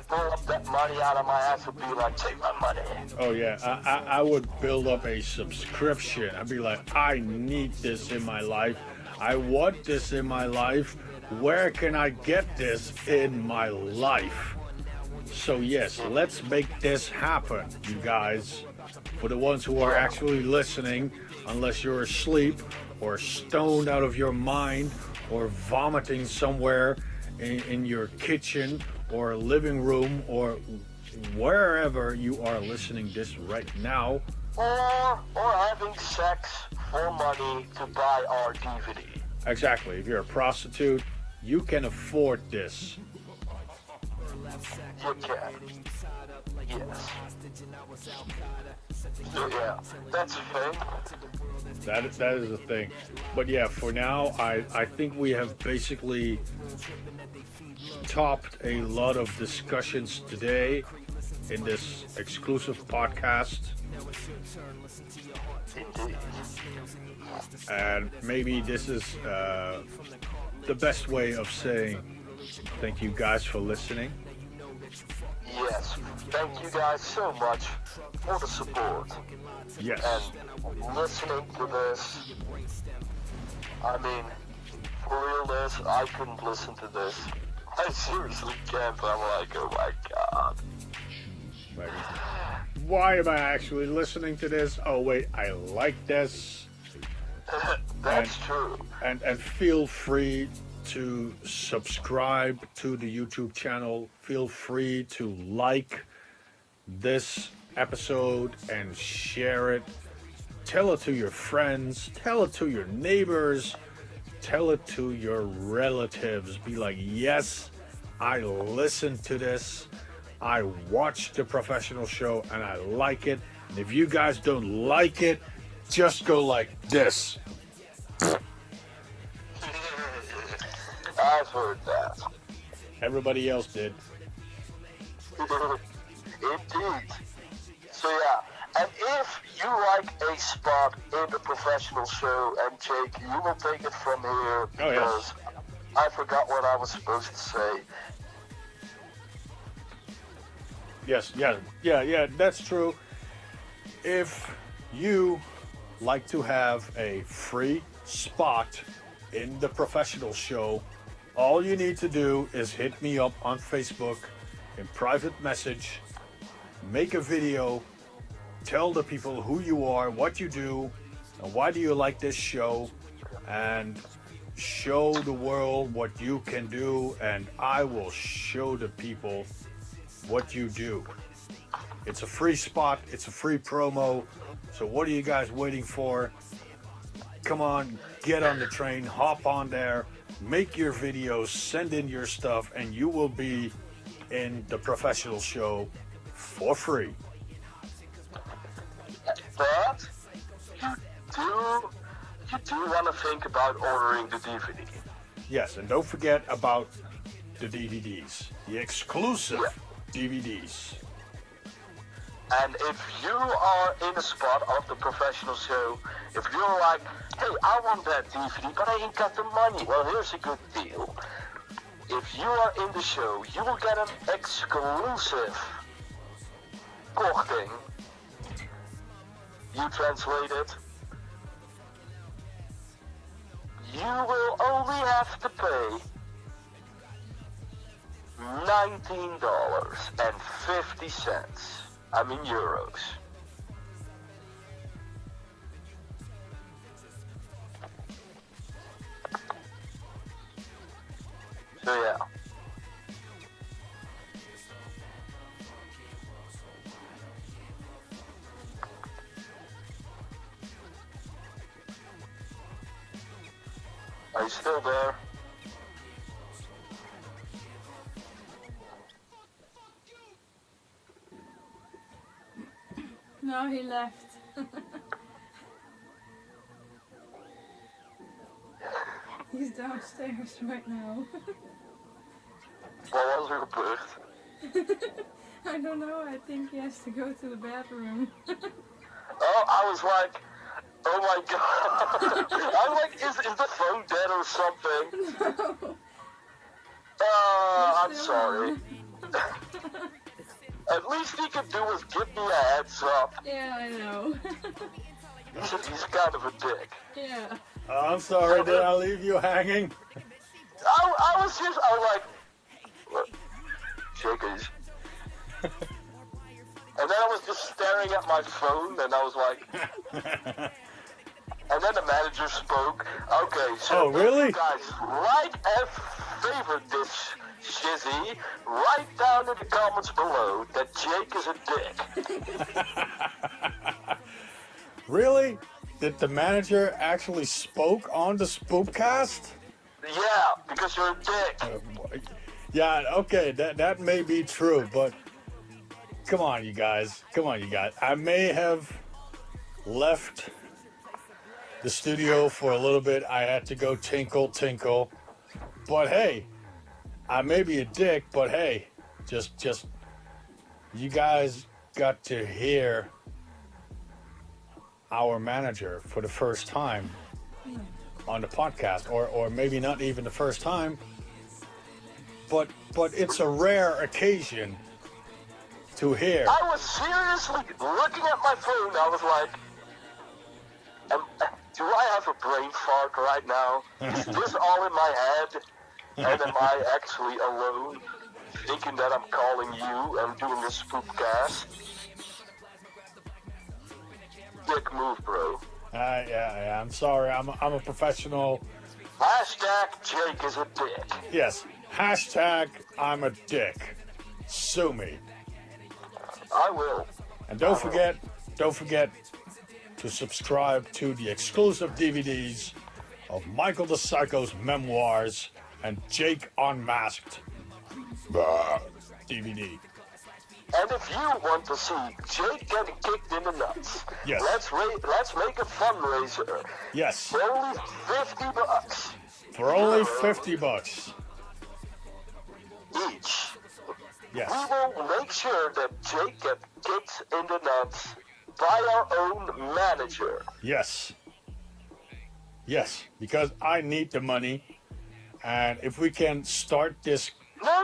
pull up that money out of my ass and be like, take my money. Oh yeah, I would build up a subscription. I'd be like, I need this in my life. I want this in my life. Where can I get this in my life? So yes, let's make this happen, you guys. For the ones who are actually listening, unless you're asleep or stoned out of your mind or vomiting somewhere in your kitchen or living room or wherever you are listening this right now. Or having sex for money to buy our DVD. Exactly. If you're a prostitute, you can afford this. You can. Yes. Yeah, that's a thing. That is the thing. But yeah, for now, I think we have basically topped a lot of discussions today in this exclusive podcast. Indeed. And maybe this is the best way of saying thank you guys for listening. Yes, thank you guys so much for the support Yes. and listening to this. I mean, for real, this I couldn't listen to this. I seriously can't. I'm like, oh my god. Like, why am I actually listening to this? Oh wait, I like this. That's true. And feel free to subscribe to the YouTube channel. Feel free to like this episode and share it. Tell it to your friends. Tell it to your neighbors. Tell it to your relatives. Be like, yes, I listened to this. I watched the professional show and I like it. And if you guys don't like it, just go like this. I've heard that. Everybody else did. Indeed. So yeah, and if you like a spot in the professional show, and Jake, you will take it from here because I forgot what I was supposed to say. Yes, yeah, that's true. If you like to have a free spot in the professional show, all you need to do is hit me up on Facebook in private message, make a video, tell the people who you are, what you do, and why do you like this show, and show the world what you can do, and I will show the people what you do. It's a free spot, it's a free promo, so what are you guys waiting for? Come on, get on the train, hop on there, make your videos, send in your stuff, and you will be in the professional show for free. But you do want to think about ordering the DVD. Yes, and don't forget about the DVDs, the exclusive DVDs. And if you are in a spot of the professional show, if you're like, hey, I want that DVD, but I ain't got the money, well, here's a good deal. If you are in the show, you will get an exclusive korting. You translate it. You will only have to pay $19.50. I mean euros. So yeah. Are you still there? No, he left. He's downstairs right now. What was er gebeurd? I don't know, I think he has to go to the bathroom. Oh, I was like, oh my god. I was like, is the phone dead or something? No. I'm sorry. At least he could do was give me a heads up. Yeah, I know. He's kind of a dick. Yeah. I'm sorry, did I leave you hanging? I was like, look, chickies. And then I was just staring at my phone, and I was like, and then the manager spoke. Okay, so Oh, really? if you guys like and favorite this shizzy, write down in the comments below that Jake is a dick. Really? Did the manager actually spoke on the Spoepcast? Yeah, because you're a dick. Yeah, okay, that may be true, but come on, you guys. I may have left the studio for a little bit. I had to go tinkle. But hey, I may be a dick, but hey, just you guys got to hear our manager for the first time on the podcast, or maybe not even the first time, but it's a rare occasion to hear. I was seriously looking at my phone. I was like, do I have a brain fart right now? Is this all in my head? And am I actually alone, thinking that I'm calling you and doing this Spoepcast? Dick move, bro. Yeah, I'm sorry. I'm a professional. Hashtag Jake is a dick. Yes. Hashtag I'm a dick. Sue me. I will. And don't forget to subscribe to the exclusive DVDs of Michael the Psycho's memoirs and Jake Unmasked DVD. And if you want to see Jake getting kicked in the nuts, Yes. let's make a fundraiser. Yes. For only $50 For only $50 each. Yes. We will make sure that Jake gets kicked in the nuts by our own manager. Yes. Yes. Because I need the money. And if we can start this. No.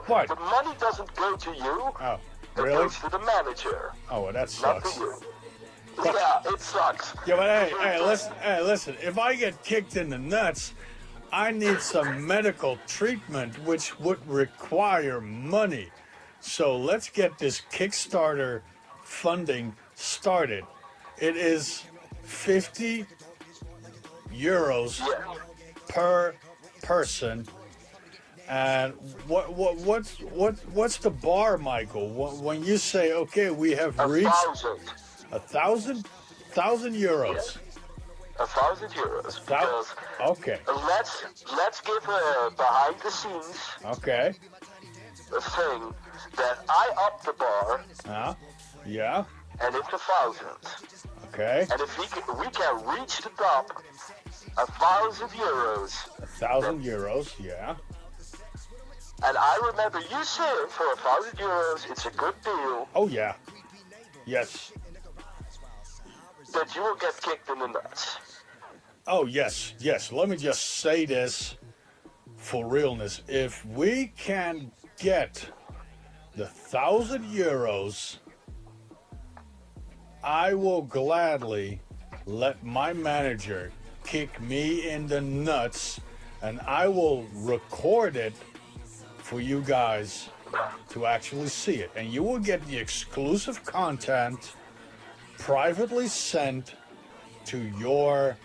What? The money doesn't go to you. Oh, It really? goes to the manager. Oh, well, that Not sucks. to you. Yeah, it sucks. Yeah, but listen. If I get kicked in the nuts, I need some medical treatment, which would require money. So let's get this Kickstarter funding started. It is 50 euros Yeah. per person. And what's the bar, Michael? When you say, okay, we have reached 1,000. 1,000 euros. 1,000 euros. Because Okay. let's give behind the scenes Okay. a thing that I up the bar Yeah. and it's 1,000. Okay. And if we can reach the top, 1,000 euros. 1,000 euros. Yeah. And I remember you saying for 1,000 euros, it's a good deal Oh yeah. Yes. that you will get kicked in the nuts. Oh yes. Yes. Let me just say this for realness. If we can get the 1,000 euros, I will gladly let my manager kick me in the nuts, and I will record it for you guys to actually see it. And you will get the exclusive content privately sent to your,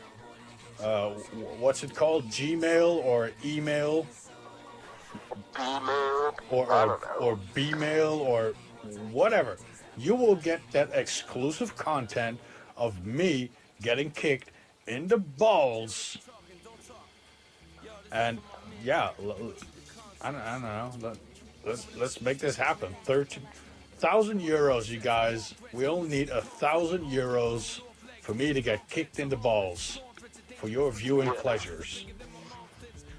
what's it called? Gmail or email? Email, I Or don't know. or B-mail or whatever. You will get that exclusive content of me getting kicked in the balls. And yeah, I don't know. Let's make this happen. 1,000 euros, you guys. We only need 1,000 euros for me to get kicked in the balls for your viewing pleasures.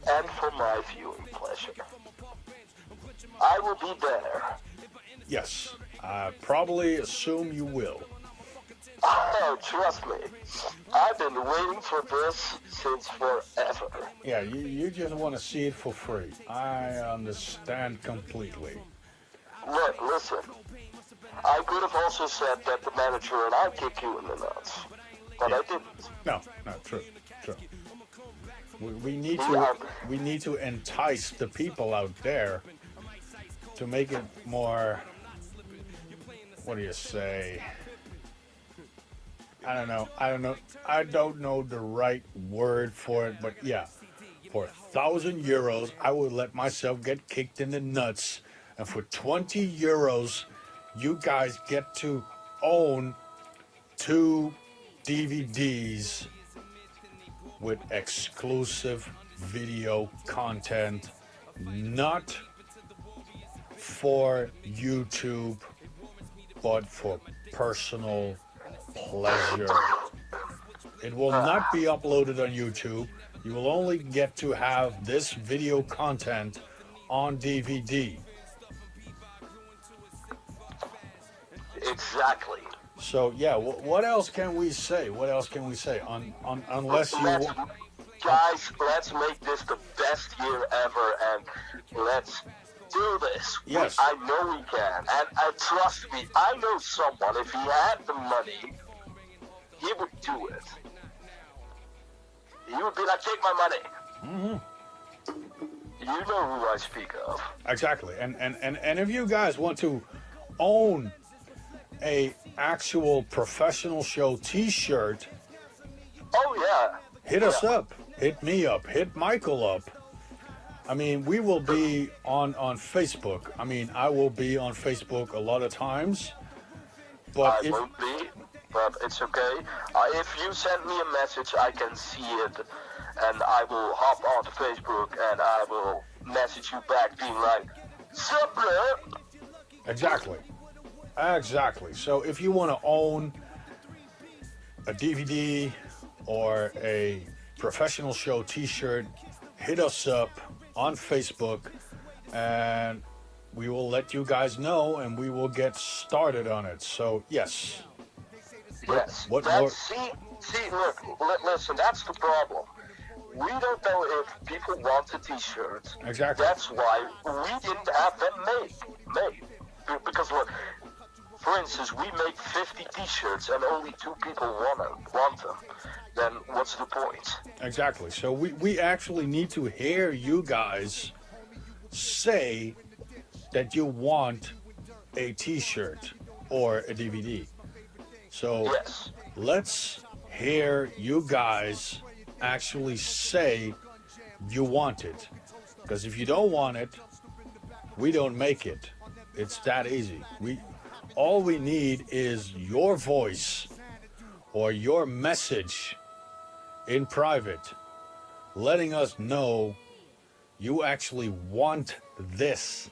And for my viewing pleasure. I will be there. Yes, I probably assume you will. Oh, trust me. I've been waiting for this since forever. Yeah, you just want to see it for free. I understand completely. Look, listen. I could have also said that the manager and I kick you in the nuts. But I didn't. No, true. We need to entice the people out there to make it more. What do you say? I don't know. I don't know the right word for it, but yeah, for 1,000 euros, I would let myself get kicked in the nuts, and for 20 euros, you guys get to own 2 DVDs with exclusive video content, not for YouTube, but for personal pleasure. It will not be uploaded on YouTube. You will only get to have this video content on DVD. Exactly. So yeah, what else can we say? What else can we say? Unless you Guys, let's make this the best year ever, and let's do this. Yes. I know we can, and trust me, I know someone. If he had the money, he would do it. He would be like, "Take my money." You know who I speak of. exactly, and if you guys want to own a actual professional show T-shirt, Oh yeah. hit us up, hit me up, hit Michael up. I mean, we will be on Facebook. I mean, I will be on Facebook a lot of times, but I won't be, but it's okay. If you send me a message, I can see it, and I will hop onto Facebook and I will message you back, being like, "Sup, bro?" Exactly. So if you want to own a DVD or a professional show T-shirt, hit us up on Facebook, and we will let you guys know, and we will get started on it. So yes. Yes. What That's, more? See, look, listen, that's the problem. We don't know if people want the T-shirts. Exactly. That's why we didn't have them made. Because look, for instance, we make 50 T-shirts and only 2 people want them. Then what's the point? Exactly. So we actually need to hear you guys say that you want a T-shirt or a DVD. So Yes. let's hear you guys actually say you want it. Because if you don't want it, we don't make it. It's that easy. All we need is your voice or your message in private letting us know you actually want this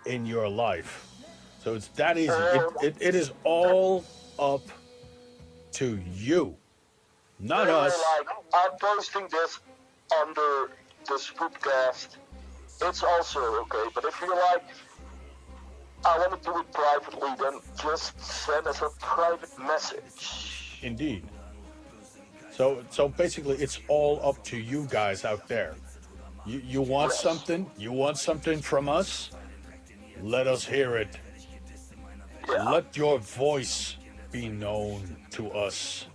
in your life. So it's that easy. It is all up to you, not They were us. like, I'm posting this under the Spoepcast. It's also okay, but if you're like, I want to do it privately, then just send us a private message. Indeed. So basically, it's all up to you guys out there. You want Yes. something? You want something from us? Let us hear it. Yeah. Let your voice be known to us.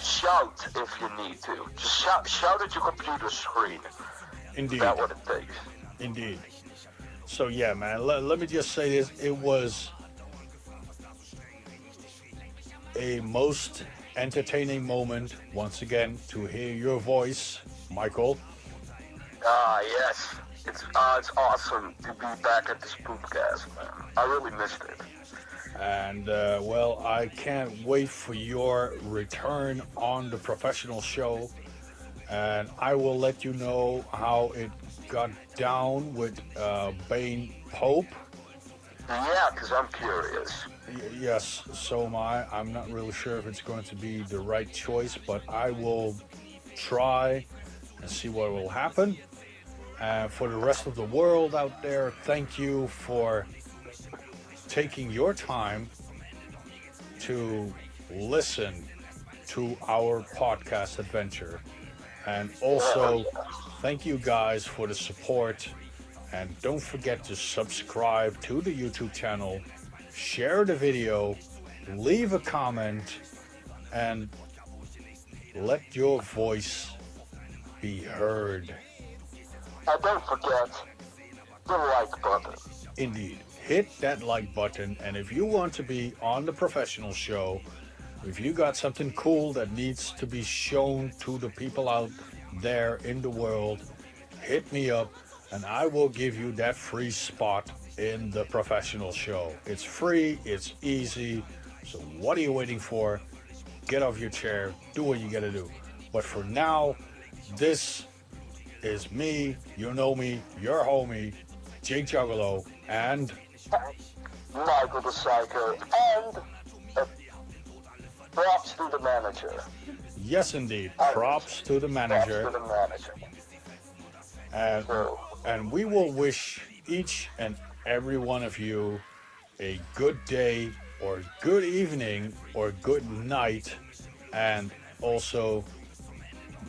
Shout if you need to. Just shout at your computer screen. Indeed. That's what it takes. Indeed. So yeah, man. Let me just say this: it was a most entertaining moment once again to hear your voice, Michael. Ah, yes. It's awesome to be back at the Spoepcast, man. I really missed it. And well, I can't wait for your return on the professional show. And I will let you know how it got down with Bane Pope. Yeah, because I'm curious. Yes, so am I. I'm not really sure if it's going to be the right choice, but I will try and see what will happen. And for the rest of the world out there, thank you for taking your time to listen to our podcast adventure. And also, thank you guys for the support. And don't forget to subscribe to the YouTube channel, share the video, leave a comment, and let your voice be heard. And don't forget the like button. Indeed. Hit that like button, and if you want to be on the professional show, if you got something cool that needs to be shown to the people out there in the world, hit me up and I will give you that free spot in the professional show. It's free, it's easy, so what are you waiting for? Get off your chair, do what you gotta do. But for now, this is me, you know me, your homie, Jake Juggalo, and Michael the Psycho, and props to the manager. yes indeed, props to the manager. Props to the manager. and So, and we will wish each and every one of you a good day or good evening or good night, and also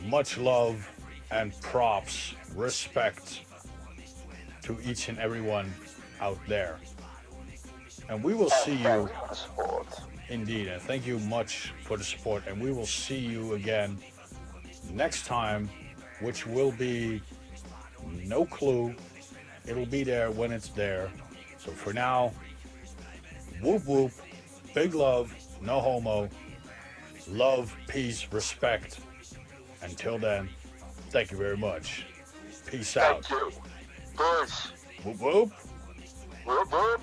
much love and props, respect to each and everyone out there. And we will and see thanks you for the support. indeed, and thank you much for the support. And we will see you again next time, which will be no clue. It'll be there when it's there. So for now, whoop whoop, big love, no homo, love, peace, respect. Until then, thank you very much. Peace out. Thank you. Boys, Whoop whoop. whoop whoop.